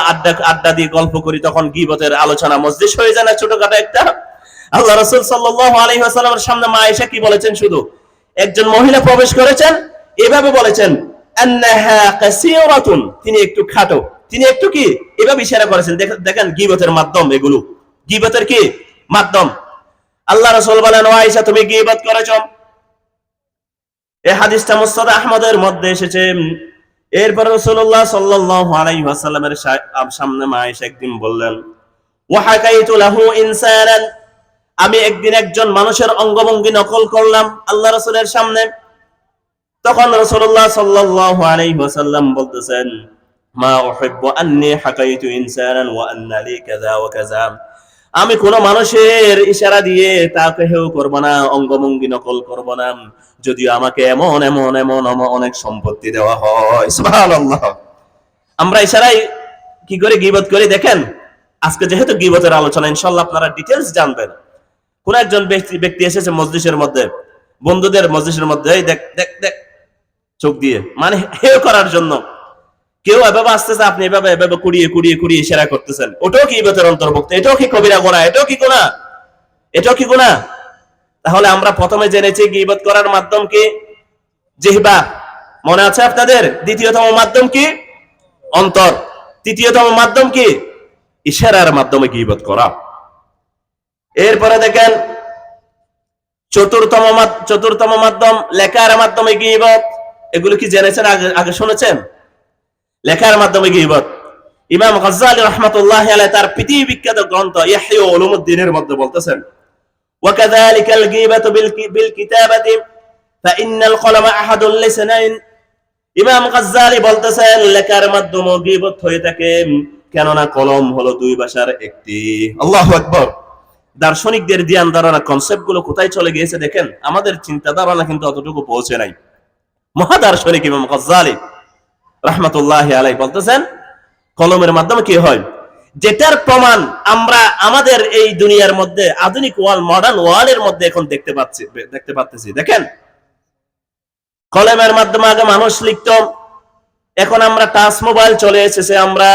আড্ডা দিয়ে গল্প করি, তখন গীবতের আলোচনা মজলিস হয়ে যায় না ছোটখাটো একটা। আল্লাহ রাসূল সাল্লাল্লাহু আলাইহি ওয়াসাল্লামের সামনে মা আয়েশা কি বলেছেন? শুধু একজন মহিলা প্রবেশ করেছেন, এভাবে বলেছেন, আন্নাহা কাসীরাতুন, তিনি একটু খাটো, তিনি একটু কি, এভাবে ইশারা করেছেন। দেখেন গীবতের মাধ্যম এগুলো, গীবতের কি মাধ্যম। আল্লাহ রাসূল বলেন, ও আয়েশা, তুমি গীবত করেছো। এই হাদিসটা মুসনাদ আহমদের মধ্যে এসেছে। এরপর রাসূলুল্লাহ সাল্লাল্লাহু আলাইহি ওয়াসাল্লামের সামনে মা আয়েশা একদিন বললেন, ওয়া হাকাইতু লাহু ইনসানান, আমি একদিন একজন মানুষের অঙ্গভঙ্গি নকল করলাম আল্লাহ রাসূলের সামনে। তখন রাসূলুল্লাহ সাল্লাল্লাহু আলাইহি ওয়াসাল্লাম বলতেছেন, মা উহিব্বু আন্নী হাকাইতু ইনসানান ওয়া আন্না লি কাযা ওয়া কাযা, আমি কোন মানুষের ইশারা দিয়ে তাকে হেয় করব না, অঙ্গভঙ্গি নকল করব না, যদিও আমাকে এমন এমন এমন অনেক সম্পত্তি দেওয়া হয়। সুবহানাল্লাহ। আমরা ইশারায় কি করে গীবত করি দেখেন। আজকে যেহেতু গীবতের আলোচনা, ইনশাআল্লাহ আপনারা ডিটেইলস জানবেন। কোন একজন ব্যক্তি এসেছে মজলিসের মধ্যে, বন্ধুদের মজলিসের মধ্যে, এই দেখ দেখ দেখ চোখ দিয়ে, মানে হেয় করার জন্য। কেউ এভাবে আসতেছে, আপনি এভাবে এভাবে কুড়িয়ে কুড়িয়ে কুড়িয়ে ইশারা করতেছেন, ওটাও কি গীবতের অন্তর্ভুক্ত? এটাও কি কবিরা গুনাহ? এটাও কি গুনাহ? এটাও কি গুনাহ? তাহলে আমরা প্রথমে জেনেছি গীবত করার মাধ্যম কি? জিহ্বা, মনে আছে আপনাদের? দ্বিতীয়তম মাধ্যম কি? অন্তর। তৃতীয়তম মাধ্যম কি? ইশারার মাধ্যমে গীবত করা। এরপরে দেখেন চতুর্থতম মাধ্যম লেখার মাধ্যমে গীবত। এগুলো কি জেনেছেন? আগে শুনেছেন? লেখার মাধ্যমে গীবত। ইমাম গাজ্জালী রাহমাতুল্লাহি আলাইহি তার পৃথিবী বিখ্যাত গ্রন্থ ইহয়া উলুমুদ্দিনের মধ্যে বলতেছেন, وكذلك الغيبة بالكتابة فإن القلم أحد اللسانين। ইমাম গাজ্জালী বলতেছেন, লেখার মাধ্যমে গীবত হয়ে থাকে, কেননা কলম হলো দুই ভাষার একটি। আল্লাহু আকবার। দার্শনিকদের ধ্যান ধারণা কনসেপ্ট গুলো কোথায় চলে গিয়েছে দেখেন। আমাদের চিন্তা ধারণা কিন্তু অতটুকু পৌঁছে নাই। মহাদার্শনিক ইমাম গাজ্জালী রাহমাতুল্লাহি আলাইহি বলতেছেন, কলমের মাধ্যমে কি হয়, যেটার প্রমাণ আমরা আমাদের এই দুনিয়ার মধ্যে আধুনিক মডার্ন ওয়ার্ল্ডের মধ্যে এখন দেখতে পাচ্ছি। দেখেন, কলমের মাধ্যমে আগে মানুষ লিখত, এখন আমরা টাচ মোবাইল চলে এসেছে, আমরা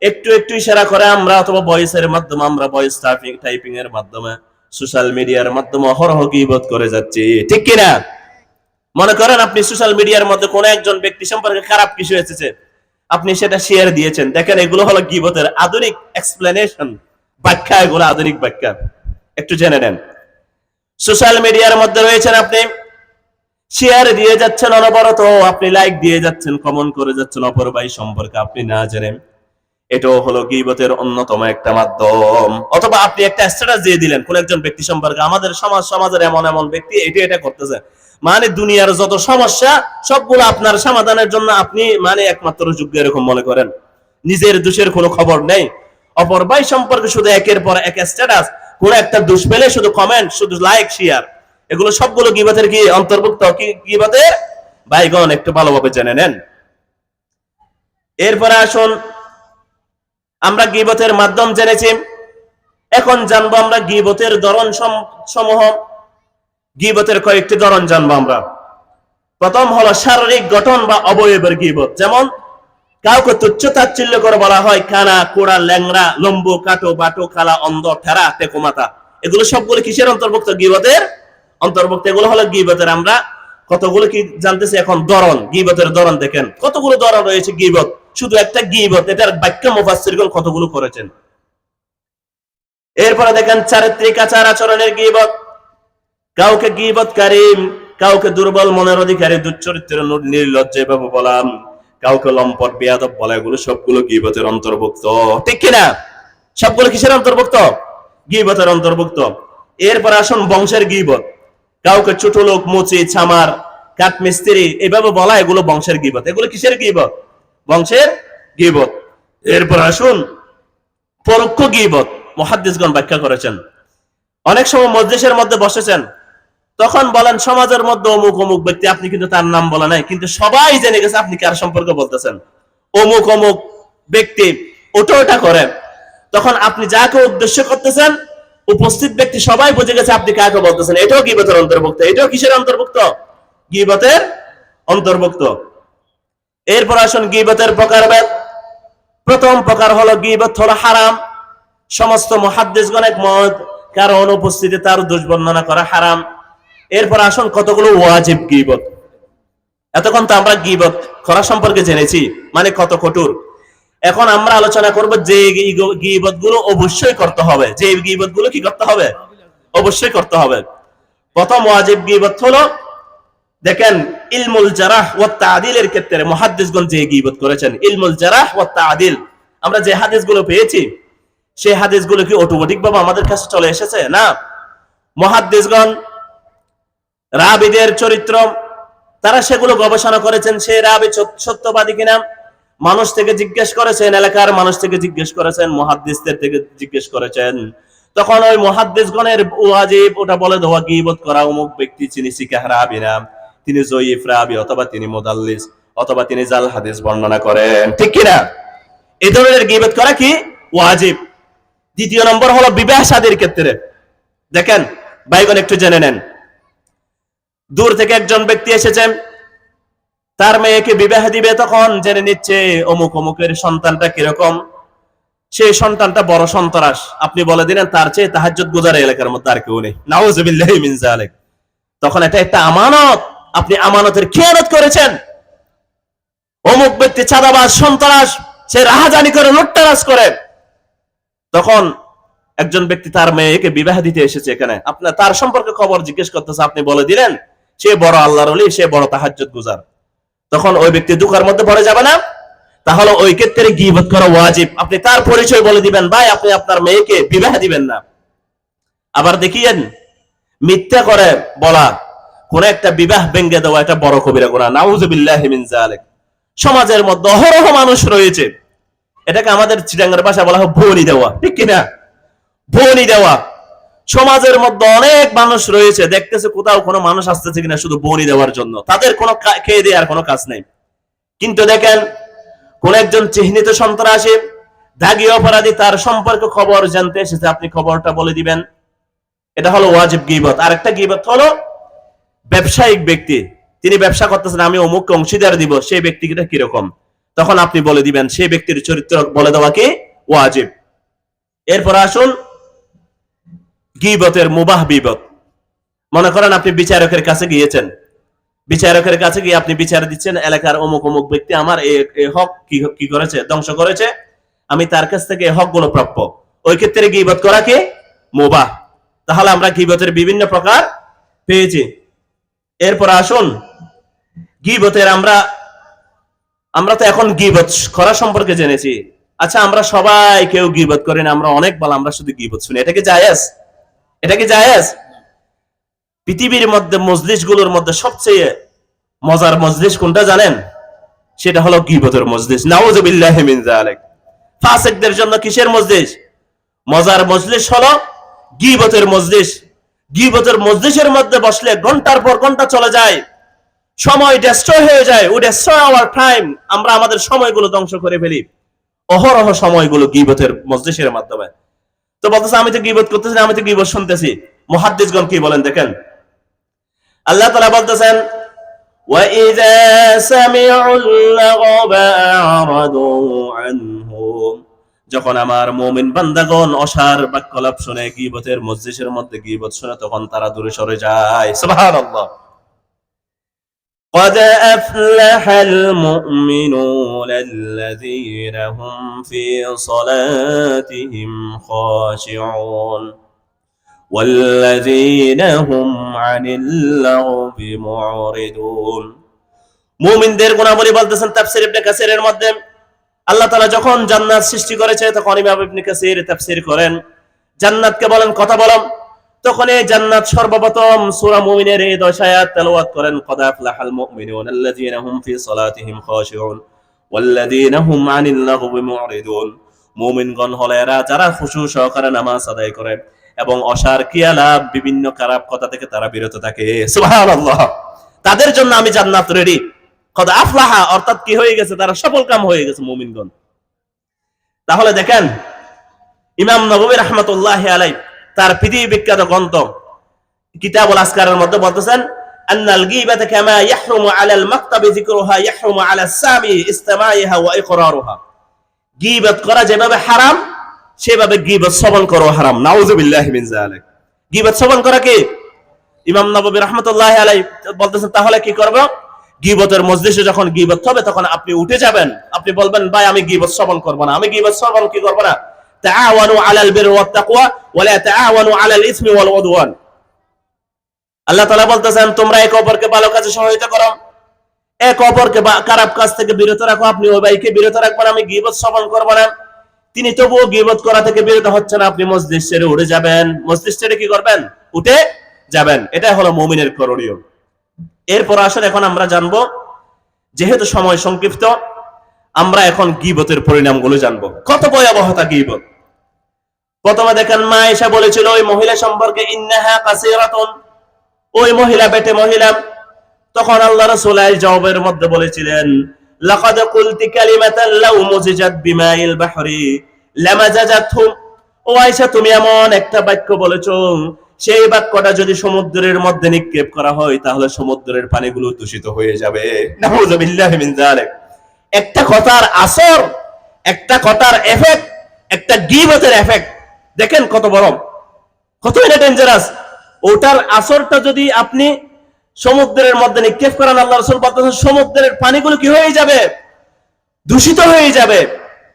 একটু একটু ইশারা করে আমরা, অথবা ভয়েসের মাধ্যমে, আমরা ভয়েস টাইপিং এর মাধ্যমে, সোশ্যাল মিডিয়ার মাধ্যমে অহরহ গীবত করে যাচ্ছি, ঠিক কিনা? মনে করেন আপনি সোশ্যাল মিডিয়ার মধ্যে কোন একজন ব্যক্তি সম্পর্কে খারাপ কিছু এসেছে, আপনি সেটা শেয়ার দিয়েছেন। দেখেন, এগুলো হলো গীবতের আধুনিক এক্সপ্লেনেশন, ব্যাখ্যা। এগুলো আধুনিক ব্যাখ্যা, একটু জেনে নেন। সোশ্যাল মিডিয়ার মধ্যে রয়েছেন, আপনি শেয়ার দিয়ে যাচ্ছেন অনবরত, আপনি লাইক দিয়ে যাচ্ছেন, কমেন্ট করে যাচ্ছেন অপর ভাই সম্পর্কে আপনি না জানেন। এটাও হলো গীবতের অন্যতম একটা মাধ্যম। অথবা আপনি একটা স্ট্যাটাস দিয়ে দিলেন কোন একজন ব্যক্তি সম্পর্কে, আমাদের সমাজের এমন এমন ব্যক্তি এটা করতেছে, মানে দুনিয়ার যত সমস্যা সবগুলো আপনার সমাধানের জন্য আপনি মানে একমাত্র যোগ্য, এরকম মনে করেন। নিজের দোষের কোনো খবর নেই, অপর ভাই সম্পর্কে শুধু একের পর এক স্ট্যাটাস, কোন একটা দোষ পেলে শুধু কমেন্ট, শুধু লাইক শেয়ার, এগুলো সবগুলো গীবতের কি অন্তর্ভুক্ত? কি গীবতের? ভাইগণ, একটু ভালোভাবে জেনে নেন। এরপরে আসুন, আমরা গীবতের মাধ্যম জেনেছি, এখন জানবো আমরা গীবতের ধরন সমূহ। গীবতের কয়েকটি ধরন জানবো আমরা। প্রথম হলো শারীরিক গঠন বা অবয়বের গীবত। যেমন কাউকে তুচ্ছ তাচ্ছিল্য করে বলা হয় কানা, কোড়া, ল্যাংড়া, লম্বু, কাটো, বাটো, খালা, অন্ধ, ঠেরা, টেকোমাতা। এগুলো সবগুলো কিসের অন্তর্ভুক্ত? গীবতের অন্তর্ভুক্ত। এগুলো হলো গীবতের আমরা কতগুলো কি জানতেছি এখন ধরন, গীবতের ধরন দেখেন কতগুলো ধরন রয়েছে গীবত। শুধু একটা গীবত, এটার ব্যাখ্যা মুফাসসিরগণ কতগুলো করেছেন। এরপরে দেখেন চারিত্রিক আচার আচরণের গীবত। কাউকে গীবতকারী, কাউকে দুর্বল মনের অধিকারী, দুশ্চরিত্রের নির্লজ্জ এভাবে বলাম, কাউকে লম্পট বেয়াদব বলা, এগুলো সবগুলো গীবতের অন্তর্ভুক্ত, ঠিক কিনা? সবগুলো কিসের অন্তর্ভুক্ত? গীবতের অন্তর্ভুক্ত। এরপর আসুন বংশের গীবত। কাউকে ছোট লোক, মুচি, ছামার, কাঠমিস্ত্রি এভাবে বলা, এগুলো বংশের গীবত। এগুলো কিসের গীবত? বংশের গীবত। এরপর আসুন পরোক্ষ গীবত। মুহাদ্দিসগণ ব্যাখ্যা করেছেন, অনেক সময় মজলিসের মধ্যে বসেছেন, তখন বলেন সমাজের মধ্যে অমুক অমুক ব্যক্তি, আপনি কিন্তু তার নাম বলা নাই, কিন্তু সবাই জেনে গেছে আপনি কার সম্পর্কে বলতেছেন, অমুক অমুক ব্যক্তি, ওটা ওটা করেন। তখন আপনি যাকে উদ্দেশ্য করতেছেন, উপস্থিত ব্যক্তি সবাই বুঝে গেছে আপনি কাকে বলতেছেন। এটাও গীবতের অন্তর্ভুক্ত। এটাও কিসের অন্তর্ভুক্ত? গীবতের অন্তর্ভুক্ত। এরপর আসুন গীবতের প্রকারভেদ। প্রথম প্রকার হলো গীবত হলো হারাম। সমস্ত মুহাদ্দিসগণ একমত, কারো অনুপস্থিতিতে তার দোষ বর্ণনা করা হারাম। এরপর আসুন কতগুলো ওয়াজিব গীবত। এতক্ষণ তো আমরা গীবত করা সম্পর্কে জেনেছি, মানে কত কঠোর। এখন আমরা আলোচনা করব যে গীবত গুলো অবশ্যই করতে হবে, যে গীবত গুলো কি করতে হবে? অবশ্যই করতে হবে। প্রথম ওয়াজিব গীবত হলো, দেখেন ইলমুল জারাহ ওয়া তা'দিলের ক্ষেত্রে মুহাদ্দিসগণ যে গীবত করেছেন, ইলমুল জারাহ ওয়া তা'দিল, আমরা যে হাদিসগুলো পেয়েছি সেই হাদিসগুলো কি অটোমেটিক ভাবে আমাদের কাছে চলে এসেছে? না। মুহাদ্দিসগণ রাবীদের চরিত্র, তারা সেগুলো গবেষণা করেছেন, সে রাবী সত্যবাদী কিনা মানুষ থেকে জিজ্ঞেস করেছেন, এলাকার মানুষ থেকে জিজ্ঞেস করেছেন, মুহাদ্দিসদের থেকে জিজ্ঞেস করেছেন। তখন ওই মুহাদ্দিসগণের ওয়াজিব ওটা বলে দেওয়া, গীবত করা অমুক ব্যক্তি তিনি সিকাহ রাবী না, তিনি জয়ীফ রাবী, অথবা তিনি মুদাল্লিস, অথবা তিনি জাল হাদিস বর্ণনা করেন, ঠিক কিনা? এই ধরনের গীবত করা কি ওয়াজিব। দ্বিতীয় নম্বর হলো বিবাহ শাদীর ক্ষেত্রে। দেখেন ভাইগণ একটু জেনে নেন, দূর থেকে একজন ব্যক্তি এসেছেন, তার মেয়েকে বিবাহ দিবে, তখন জেনে নিচ্ছে অমুক অমুকের সন্তানটা কিরকম, সেই সন্তানটা বড় সন্ত্রাস। আপনি বলে দিলেন তার চেয়ে তাহাজ্জুদ গুজার এলাকার মধ্যে আর কেউ নেই, নাউযুবিল্লাহি মিন যালিক। তখন এটা একটা আমানত, আপনি আমানতের খেয়ানত করেছেন। অমুক ব্যক্তি চাঁদাবাজ, সন্ত্রাস, সে রাহাজানি করে, লুটতরাজ করে। তখন একজন ব্যক্তি তার মেয়েকে বিবাহ দিতে এসেছে, এখানে আপনার তার সম্পর্কে খবর জিজ্ঞেস করতেছে, আপনি বলে দিলেন সে বড় আল্লাহর ওলি, সে বড় তাহাজ্জুদ গুজার। তখন ওই ব্যক্তি দুঃখের মধ্যে পড়ে যাবে না? তাহলে ওই ক্ষেত্রে গীবত করা ওয়াজিব। আপনি তার পরিচয় বলে দিবেন, ভাই আপনি আপনার মেয়েকে বিবাহ দিবেন না। আবার দেখিয়েন মিথ্যা করে বলা, কোন একটা বিবাহ ভেঙে দেওয়া, এটা বড় কবিরা গুনাহ, নাউযুবিল্লাহি মিন যালিক। সমাজের মধ্যে অহরহ মানুষ রয়েছে, এটাকে আমাদের চিটাঙ্গের ভাষায় বলা হয় বনি দেওয়া, ঠিক কিনা? বনি দেওয়া। সমাজের মধ্যে অনেক মানুষ রয়েছে, দেখতেছে কোথাও কোনো মানুষ আসতেছে কিনা শুধু বনি দেওয়ার জন্য, তাদের কোনো খেয়ে দেওয়ার কোনো কাজ নেই। কিন্তু দেখেন কোন একজন চিহ্নিত সন্ত্রাসী, দাগী অপরাধী, তার সম্পর্কে খবর জানতে এসেছে, আপনি খবরটা বলে দিবেন। এটা হলো ওয়াজিব গীবত। আরেকটা গীবত হলো ব্যবসায়িক ব্যক্তি, তিনি ব্যবসা করতেছেন, আমি অমুক অংশীদার দিব, সেই ব্যক্তিটা কিরকম, তখন আপনি বলে দিবেন, সেই ব্যক্তির চরিত্র বলে দেওয়া কি ওয়াজিব। এরপর আসুন গীবতের মুবাহ গীবত। মনে করেন আপনি বিচারকের কাছে গিয়েছেন, বিচারকের কাছে গিয়ে আপনি বিচার দিচ্ছেন, এলাকার অমুক অমুক ব্যক্তি আমার এই হক কি করেছে, ধ্বংস করেছে, আমি তার কাছ থেকে এই হক গুলো প্রাপ্য। ওই ক্ষেত্রে গীবত করা কি মুবাহ। তাহলে আমরা গীবতের বিভিন্ন প্রকার পেয়েছি। এরপর আসুন গীবতের আমরা তো এখন গীবত করা সম্পর্কে জেনেছি। আচ্ছা, আমরা সবাই কেউ গীবত করি না, আমরা অনেক বলা, আমরা শুধু গীবত শুনি, এটা কি জায়েজ? এটা কি জায়েজ? পৃথিবীর মধ্যে মজলিস গুলোর মধ্যে সবচেয়ে মজার মজলিস কোনটা জানেন? সেটা হলো গীবতের মজলিস, নাউযুবিল্লাহি মিন যালিক। ফাসিকদের জন্য কিসের মজলিস? মজার মজলিস হলো গীবতের মজলিস। গীবতের মজলিসের মধ্যে বসলে ঘন্টার পর ঘন্টা চলে যায়, সময় ডিস্ট্রয় হয়ে যায়, উই ডিস্ট্রয় আওয়ার টাইম, আমরা আমাদের সময়গুলো ধ্বংস করে ফেলি অহরহ সময়গুলো গীবতের মজলিসের মাধ্যমে। তো বলতেছে আমি তো গীবত করতেছি না, আমি তো গীবত শুনতেছি। মুহাদ্দিসগণ কি বলেন দেখেন, আল্লাহ তাআলা বলতেছেন وَإِذَا سَمِعُوا اللَّغْوَ أَعْرَضُوا عَنْهُ, যখন আমার মুমিন বান্দাগণ অসার বাক্যলাপ শুনে, গীবতের মজলিসের মধ্যে গীবত শুনে, তখন তারা দূরে সরে যায়। সুবহানাল্লাহ। قد أفلح المؤمنون الذين هم في صلاتهم خاشعون والذين هم عن اللغو معرضون মুমিনদের গুণাবলী বলতেছেন তাফসীর ইবনে কাসিরের মধ্যে আল্লাহ তাআলা যখন জান্নাত সৃষ্টি করেছে তখন ইমাম ইবনে কাসির তাফসীর করেন জান্নাতকে বলেন কথা বলেন তখন এই জান্নাত সর্বপ্রথম সূরা মুমিনের এই 10 আয়াত তেলাওয়াত করেন কদ আফলাহাল মুমিনুন আল্লাযীনা হুম ফি সালাতিহিম খাশিউন ওয়াল্লাযীনা হুম আনিল লাগwi মুরিদুন মুমিনগণ হলো এরা যারা খুশু সহকারে নামাজ আদায় করে এবং অসার কিয়ালাভ বিভিন্ন খারাপ কথা থেকে তারা বিরত থাকে সুবহানাল্লাহ তাদের জন্য আমি জান্নাত রেডি কদ আফলাহা অর্থাৎ কি হয়ে গেছে তারা সফলকাম হয়ে গেছে মুমিনগণ তাহলে দেখেন ইমাম নববী রাহমাতুল্লাহি আলাইহি তার পৃথিবী বিখ্যাত গ্রন্থ কিতাবুল আসকারের মধ্যে বলতেছেন আন্নাল গীবাতা কামা ইয়াহরুমু আলাল মাকতাবি যিকরুহা ইয়াহরুমু আলাস সামি ইসতিমাইহা ওয়া ইকরারুহা গীবত করা যেভাবে হারাম সেভাবে গীবত শ্রবণ করা হারাম নাউযুবিল্লাহি মিন যালিক গীবত শ্রবণ করা কি ইমাম নববী রাহমাতুল্লাহি আলাইহি বলতেছেন তাহলে কি করব গীবতের মজলিসে যখন গীবত হবে তখন আপনি উঠে যাবেন আপনি বলবেন ভাই আমি গীবত শ্রবণ করব না আমি গীবত শ্রবণ কি করব না তাআওয়ানু আলাল বিররি ওয়াত তাকওয়া ওয়া লা তাআওয়ানু আলাল ইসমি ওয়াল উদওয়ান আল্লাহ তাআলা বলতেছেন তোমরা একে অপরকে ভালো কাজে সহায়তা করো এক অপরকে খারাপ কাজ থেকে বিরত রাখো আপনি ওই ভাইকে বিরত রাখবেন আমি গীবত শ্রবণ করব না তিনি তবুও গীবত করা থেকে বিরত হচ্ছেন আপনি মজলিস ছেড়ে উঠে যাবেন মজলিস ছেড়ে কি করবেন উঠে যাবেন এটা হলো মুমিনের করণীয় এরপর আসলে এখন আমরা জানবো যেহেতু সময় সংক্ষিপ্ত আমরা এখন গীবতের পরিণামগুলো জানবো কত ভয়াবহতা গীবত প্রথমে দেখেন মা আয়েশা বলেছিল ওই মহিলা সম্পর্কে ইন্নাহা কাসীরাতুন ওই মহিলা বেটে মহিলা তখন আল্লাহ রাসূল এই জবাবের মধ্যে বলেছিলেন লাকাদ কুলতি কালিমাতান লাউ মুজিজাত বিমাইল বাহরি লামাজাজাতহু ও আয়েশা তুমি এমন একটা বাক্য বলেছো সেই বাক্যটা যদি সমুদ্রের মধ্যে নিক্ষেপ করা হয় তাহলে সমুদ্রের পানিগুলো দূষিত হয়ে যাবে নাউযুবিল্লাহি মিন যালিক একটা কথার আসর একটা কথার এফেক্ট একটা গীবতের এফেক্ট দেখেন কত বড় কত এটা ডেঞ্জারাস ওটার আসরটা যদি আপনি সমুদ্রের মধ্যে নিক্ষেপ করেন আল্লাহ রাসূল বলতেছেন সমুদ্রের পানিগুলো কি হয়ে যাবে দূষিত হয়ে যাবে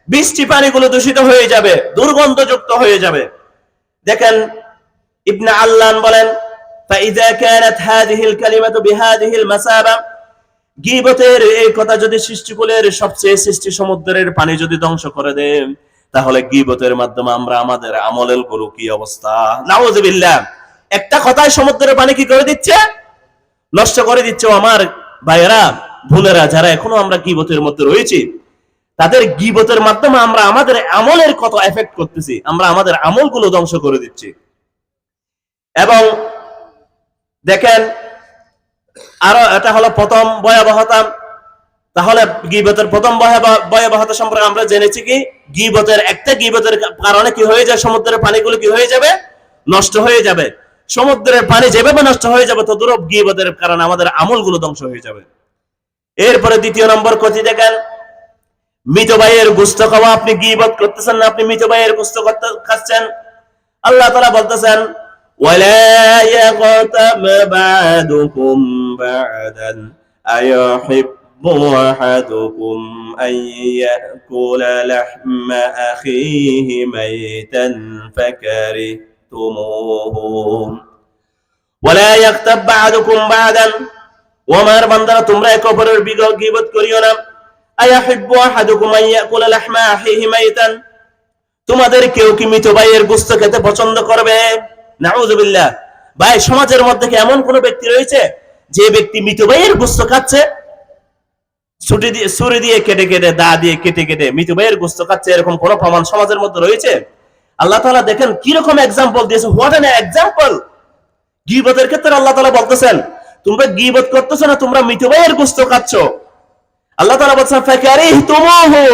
বৃষ্টি পানিগুলো দূষিত হয়ে যাবে দুর্গন্ধযুক্ত হয়ে যাবে দেখেন ইবনে আল্লান বলেন ফাইযা কানাত হাযিহিল কালিমাতু বিহাযিহিল মাসাবা গীবতের এই কথা যদি সৃষ্টিকুলের সবচেয়ে সৃষ্টি সমুদ্রের পানি যদি ধ্বংস করে দেয় তাহলে গীবতের মাধ্যমে আমরা আমাদের আমলের গুলো কি অবস্থা নাউযুবিল্লাহ একটা কথায় সমুদ্রের পানি কি করে দিচ্ছে নষ্ট করে দিচ্ছে আমার ভাইয়েরা বোনেরা যারা এখনো আমরা গীবতের মধ্যে রয়েছি তাদের গীবতের মাধ্যমে আমরা আমাদের আমলের কত এফেক্ট করতেছি আমরা আমাদের আমলগুলো ধ্বংস করে দিচ্ছি এবং দেখেন আরো এটা হলো প্রথম ভয়াবহতা তাহলে গীবতের প্রথম ভয়াবহতা সম্পর্কে আমরা জেনেছি কি গীবতের একটা গীবতের কারণে কি হয়ে যায় সমুদ্রের পানিগুলো কি হয়ে যাবে নষ্ট হয়ে যাবে সমুদ্রের পানি যেভাবে নষ্ট হয়ে যাবে তদ্রূপ গীবতের কারণে আমাদের আমলগুলো ধ্বংস হয়ে যাবে এরপরে দ্বিতীয় নম্বর কথা দেখেন মৃত ভাইয়ের গোশত খাওয়া আপনি গীবত করতেছেন না আপনি মৃত ভাইয়ের গোশত খাচ্ছেন আল্লাহ তাআলা বলতেছেন ওয়ালা ইয়াগতাম বা'দুকুম বা'দান আয়াহিব্বু আহাদুকুম আন ইয়াকুলা লাহমা আখিহি মাইতান ফাকারিহতুমুহু ওয়ালা ইয়াগতাব বা'দুকুম বা'দান ওয়ামার বান্দারা তোমরা একে অপরের গীবত করিও না আয়াহিব্বু আহাদুকুম আন ইয়াকুলা লাহমা আখিহি মাইতান তোমাদের কেউ কি মৃত ভাইয়ের গোশত খেতে পছন্দ করবে নাউযুবিল্লাহ ভাই সমাজের মধ্যে কি এমন কোন ব্যক্তি রয়েছে যে ব্যক্তি মৃত ভাইয়ের গোশত খাচ্ছে ছুরি দিয়ে কেটে কেটে দা দিয়ে কেটে কেটে মৃত ভাইয়ের গোশত খাচ্ছে এরকম কোন প্রমাণ সমাজের মধ্যে রয়েছে আল্লাহ তাআলা দেখেন কি রকম एग्जांपल দিয়েছে হোয়াট এন एग्जांपल গীবতের ক্ষেত্রে আল্লাহ তাআলা বলতেছেন তোমরা গীবত করতেছো না তোমরা মৃত ভাইয়ের গোশত খাচ্ছো আল্লাহ তাআলা বলছেন ফাকারিহতুমুহু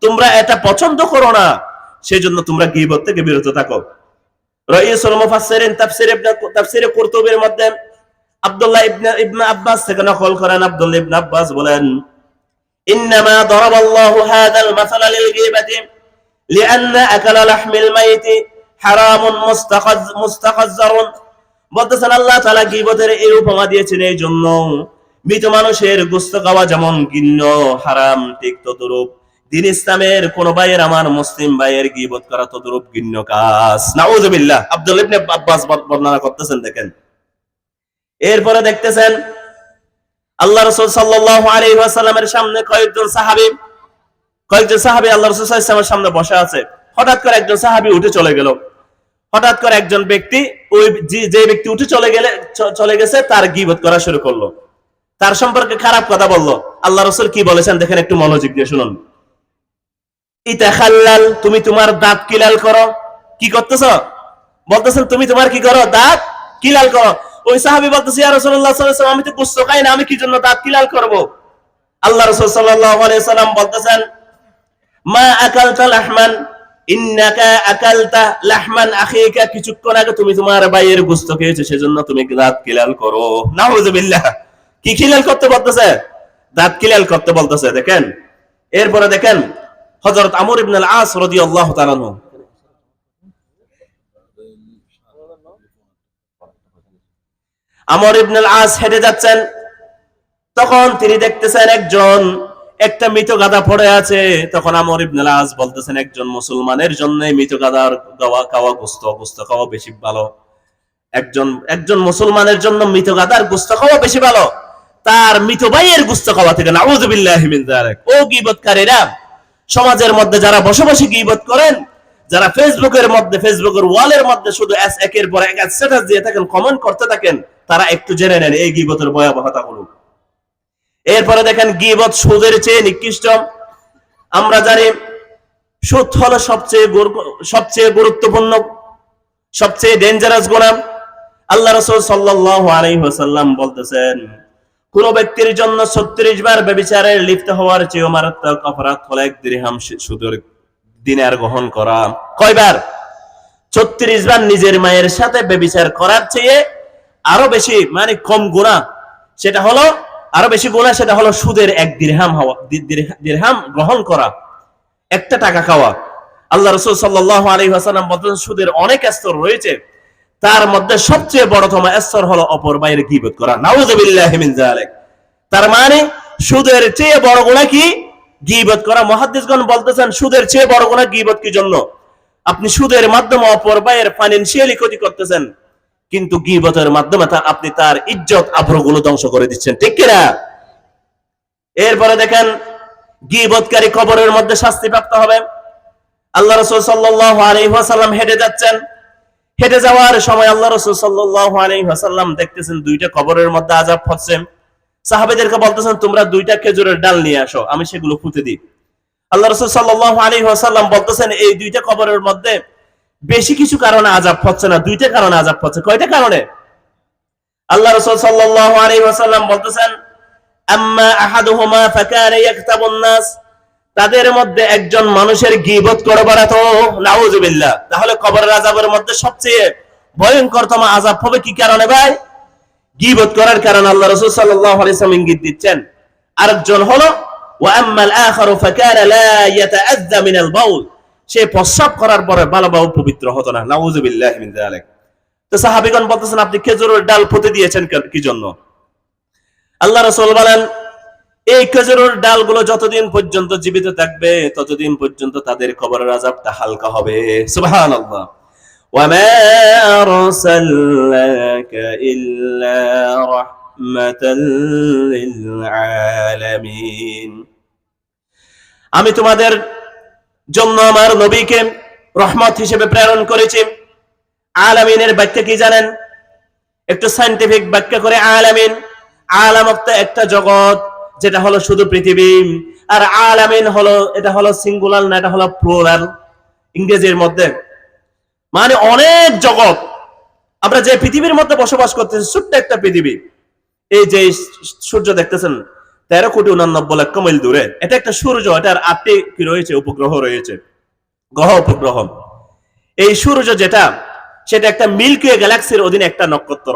তোমরা এটা পছন্দ করো না সেজন্য তোমরা গীবত থেকে বিরত থাকো রাইসুল মুফাসসিরিন তাফসীর কুরতুবীর মধ্যে আব্দুল্লাহ ইবনে আব্বাস থেকে নকল করেন আব্দুল্লাহ ইবনে আব্বাস বলেন ইন্নামা দারাবাল্লাহু হাযাল মাসালা লিল গীবাতি লিআন্না আকলা লাহমিল মাইতি হারামুন মুস্তাখাজ্জারুন বলতেছেন আল্লাহ তাআলা গীবতের এই উপমা দিয়েছেন এই জন্য মৃত মানুষের গোশত খাওয়া যেমন ঘৃণ্য হারাম, ঠিক তদ্রূপ দ্বীন ইসলামের কোন ভাইয়ের, আমার মুসলিম ভাইয়ের গীবত করা তদ্রূপ ঘৃণ্য কাজ। নাউযুবিল্লাহ। আব্দুল্লাহ ইবনে আব্বাস বর্ণনা করতেছেন, দেখেন। এরপরে দেখতেছেন আল্লাহ রাসূল সাল্লাল্লাহু আলাইহি ওয়াসাল্লামের সামনে কয়েকজন সাহাবী আল্লাহ রাসূল সাল্লাল্লাহু আলাইহি ওয়াসাল্লামের সামনে বসে আছে। হঠাৎ করে একজন সাহাবী উঠে চলে গেল। হঠাৎ করে একজন ব্যক্তি, ওই যে ব্যক্তি উঠে চলে গেছে, তার গীবত করা শুরু করলো, তার সম্পর্কে খারাপ কথা বললো। আল্লাহ রাসূল কি বলেছেন দেখেন, একটু মনোযোগ দিয়ে শুনুন। ইতাখাল্লাল, তুমি তোমার দাঁত কিলাল করো। কি করতেছো? বলতেছেন তুমি তোমার কি করো? দাঁত কিলাল করো। ওই সাহাবী বলতেছে, ইয়া রাসূলুল্লাহ সাল্লাল্লাহু আলাইহি ওয়াসাল্লাম, আমি তো গোশত খাই না, আমি কি জন্য দাঁত কিলাল করব? আল্লাহ রাসূল সাল্লাল্লাহু আলাইহি ওয়াসাল্লাম বলতেছেন, মা আকালতা লাহমান ইন্নাকা আকালতা লাহমান আখিকা, কিছুক্ষণ আগে তুমি তোমার ভাইয়ের গোশত খেয়েছো, সেজন্য তুমি দাঁত কিলাল করো। নাউযুবিল্লাহ। কি কিলাল করতে বলতেছে? দাঁত কিলাল করতে বলতেছে, দেখেন। এরপরে দেখেন হযরত আমর ইবনে আল আস রাদিয়াল্লাহু তাআলা আনহু, আমর ইবনে আল আস হেঁটে যাচ্ছেন। তখন তিনি দেখতেছেন একটা মৃত গাধা পড়ে আছে। তখন আমর ইবনে আল আস বলতেছেন, একজন মুসলমানের জন্য মৃত গাধার খাওয়া গোশত খাওয়া বেশি ভালো। একজন মুসলমানের জন্য মৃত গাধার গোশত খাওয়া বেশি ভালো তার মৃত ভাইয়ের গোশত খাওয়া থেকে। নাউযুবিল্লাহি মিন যালিক। ও গীবতকারীরা, সমাজের মধ্যে যারা বসে বসে গীবত করেন, যারা ফেসবুকের ওয়ালের মধ্যে শুধু একের পর এক স্ট্যাটাস দিয়ে থাকেন, কমেন্ট করতে থাকেন, তারা একটু জেনে নেন এই গীবতের ভয়াবহতা গুলো। এরপরে দেখেন গীবত সুদের চেয়ে নিকৃষ্ট। আমরা জানি সুদ হলো সবচেয়ে গুরুত্বপূর্ণ, সবচেয়ে ডেঞ্জারাস গুনাহ। আল্লাহ রাসূল সাল্লাল্লাহু আলাইহি ওয়াসাল্লাম বলতেছেন, কোন ব্যক্তির জন্য 36 বার ব্যভিচারে লিপ্ত হওয়ার চেয়ে মারাত্মক অপরাধ হলো 1 দিরহাম সুদের দিনার গ্রহণ করা। কয়বার? 36 বার নিজের মায়ের সাথে ব্যভিচার করার চেয়ে আরো বেশি, মানে কম গুনাহ সেটা হলো, আরো বেশি গুনাহ সেটা হলো সুদের 1 দিরহাম গ্রহণ করা, 1 টাকা খাওয়া। আল্লাহ রাসূল সাল্লাল্লাহু আলাইহি ওয়াসাল্লাম বলেন, সুদের অনেক স্তর রয়েছে, তার মধ্যে সবচেয়ে বড়তম স্তর হলো অপর ভাইয়ের গীবত করা। নাউযুবিল্লাহি মিন যালিক। তার মানে সুদের চেয়ে বড় গুনাহ কি? গীবত করা। মুহাদ্দিসগণ বলতেছেন, সুদের চেয়ে বড় গুনাহ গীবত। কি জন্য? আপনি সুদের মাধ্যমে অপর ভাইয়ের ফাইনান্সিয়ালি ক্ষতি করতেছেন, কিন্তু গীবতের মাধ্যমে আপনি তার ইজ্জত আবরুগুলো ধ্বংস করে দিচ্ছেন, ঠিক কি না? এরপরে দেখেন গীবতকারী কবরের মধ্যে শাস্তিপ্রাপ্ত হবে। আল্লাহ রাসূল সাল্লাল্লাহু আলাইহি ওয়াসাল্লাম হেঁটে যাচ্ছেন। হেঁটে যাওয়ার সময় আল্লাহ রাসূল সাল্লাল্লাহু আলাইহি ওয়াসাল্লাম দেখতেছেন 2টা কবরের মধ্যে আযাব হচ্ছে। সাহাবীদেরকে বলতেছেন, তোমরা 2টা খেজুরের ডাল নিয়ে আসো, আমি সেগুলো পুঁতে দিই। আল্লাহ রাসূল সাল্লাল্লাহু আলাইহি ওয়াসাল্লাম বলতেছেন, এই 2টা কবরের মধ্যে বেশি কিছু কারণে আযাব হচ্ছে না, 2টা কারণে আযাব হচ্ছে। কয়টা কারণে? আল্লাহ রাসূল সাল্লাল্লাহু আলাইহি ওয়াসাল্লাম বলতেছেন, আম্মা আহাদুহুমা ফাকানা ইয়াকতাবুন নাস, তাদের মধ্যে একজন মানুষের গীবত করে বেড়াতো। নাউযুবিল্লাহ। তাহলে কবরের আযাবের মধ্যে সবচেয়ে ভয়ঙ্করতম আযাব হবে কি কারণে ভাই? গীবত করার কারণে। আল্লাহ রাসূল সাল্লাল্লাহু আলাইহি ওয়াসাল্লাম ইঙ্গিত দিচ্ছেন। আরেকজন হলো ওয়া আম্মাল আখারু ফাকানা লা ইয়াতাআযযা মিনাল বাউল, সে প্রস্রাব করার পরে ভালোভাবে পবিত্র হতো না। নাউযুবিল্লাহি মিন যালিক। তো সাহাবীগণ বলতেছেন, আপনি খেজুরের ডাল পুঁতে দিয়েছেন কি জন্য? আল্লাহ রাসূল বলেন, এই খেজুরের ডালগুলো যতদিন পর্যন্ত জীবিত থাকবে ততদিন পর্যন্ত তাদের কবরের আযাবটা হালকা হবে। সুবহানাল্লাহ। ওয়া মা আরসালনাকা ইল্লা রাহমাতাল লিল আলামিন, আমি তোমাদের জন্য আমার নবীকে রহমত হিসেবে প্রেরণ করেছি। আলামিনের ব্যাখ্যা কি জানেন? একটু সায়েন্টিফিক ব্যাখ্যা করে। আলাম একটা জগৎ, যেটা হলো শুধু পৃথিবী। আর আলামিন হলো, এটা হলো সিঙ্গুলার না, এটা হলো প্লুরাল ইংরেজির মধ্যে, মানে অনেক জগৎ। আমরা যে পৃথিবীর মধ্যে বসবাস করতেছি, ছোট্ট একটা পৃথিবী। এই যে সূর্য দেখতেছেন 13,89,00,000 মাইল দূরে, এটা একটা সূর্য। এটার 8টি কি রয়েছে? উপগ্রহ রয়েছে, গ্রহ উপগ্রহ। এই সূর্য যেটা, সেটা একটা মিল্কি ওয়ে গ্যালাক্সির অধীনে একটা নক্ষত্র।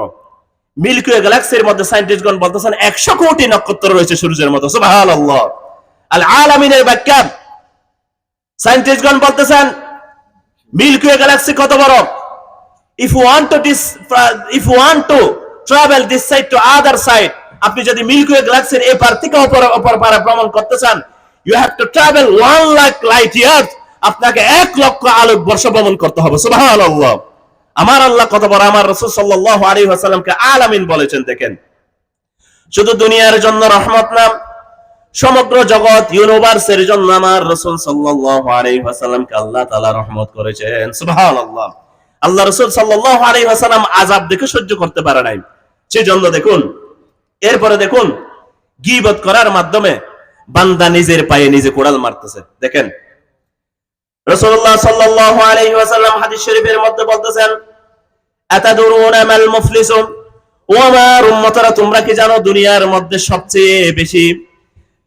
মিল্কি ওয়ে গ্যালাক্সির মধ্যে সায়েন্টিস্টগণ বলতেছেন 100 কোটি নক্ষত্র রয়েছে সূর্যের মতো। সুবহানাল্লাহ। আল আলামিনের ব্যাখ্যা, সায়েন্টিস্টগণ বলতেছেন মিল্কি ওয়ে গ্যালাক্সি কত বড়? If you want to travel this side to other side, আপনি যদি মিল্কি ওয়ে গ্যালাক্সির এপার থেকে অপর পারে ভ্রমণ করতে চান, you have to travel 1 lakh light years, আপনাকে 1 লক্ষ আলোকবর্ষ ভ্রমণ করতে হবে। সুবহানাল্লাহ। আমার আল্লাহ কত বড়, আমার রাসূল সাল্লাল্লাহু আলাইহি ওয়াসাল্লামকে আলামিন বলেছেন। দেখেন, শুধু দুনিয়ার জন্য রহমত না, সমগ্র জগৎ ইউনিভার্সের জন্য আমার রাসূল সাল্লাল্লাহু আলাইহি ওয়াসাল্লামকে আল্লাহ তাআলা রহমত করেছেন। সুবহানাল্লাহ। আল্লাহ রাসূল সাল্লাল্লাহু আলাইহি ওয়াসাল্লাম আযাব দেখে সহ্য করতে পারে নাই, সেজন্য দেখুন, এরপরে দেখুন গীবত করার মাধ্যমে বান্দা নিজের পায়ে নিজে কোড়াল মারতেছে। দেখেন, রাসূলুল্লাহ সাল্লাল্লাহু আলাইহি ওয়াসাল্লাম হাদিস শরীফের মধ্যে বলতেছেন, আতাদুরুনা মাল মুফলিসুন, ও আমার উম্মতরা, তোমরা কি জানো দুনিয়ার মধ্যে সবচেয়ে বেশি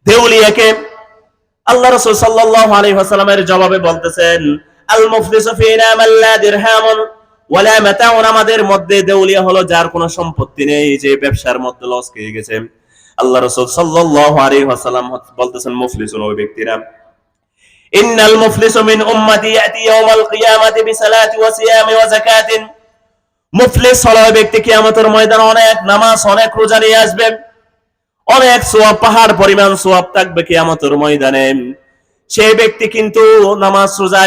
দেউলিয়া কে? আল্লাহ রাসূল সাল্লাল্লাহু আলাইহি ওয়াসাল্লামের জবাবে বলতেছেন, আল মুফলিসু ফিনা মান লা দিরহামুন ওয়ালা মাতাউন, আমাদের মধ্যে দেউলিয়া হলো যার কোনো সম্পত্তি নেই, যে ব্যবসার মধ্যে লস খেয়ে গেছে। আল্লাহ রাসূল সাল্লাল্লাহু আলাইহি ওয়াসাল্লাম বলতেছেন, মুফলিসুন ওই ব্যক্তিরা, ইন্নাল মুফলিসু মিন উম্মতি ইয়াতি ইয়াউমাল কিয়ামাতি বিসালাতি ওয়া সিয়ামি ওয়া যাকাতিন, মুফলিস হলো ওই ব্যক্তি কিয়ামতের ময়দানে অনেক নামাজ, অনেক রোজা নিয়ে আসবে, অনেক সওয়াব, পাহাড় পরিমাণ সওয়াব থাকবে কিয়ামতের ময়দানে। সেই ব্যক্তি কিন্তু নামাজ রোজা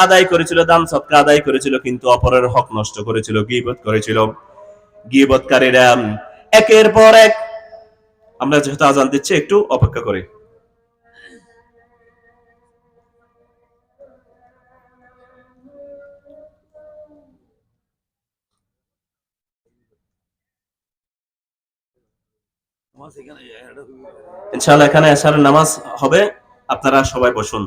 আদায় করেছিল, দান সদকা আদায় করেছিল, কিন্তু অপরের হক নষ্ট করেছিল, গীবত করেছিল। গীবতকারীরা একের পর এক, আমরা যেহেতু আজান দিচ্ছি একটু অপেক্ষা করি। ইনশাআল্লাহ এখানে এশারের নামাজ হবে, আপনারা সবাই বসুন।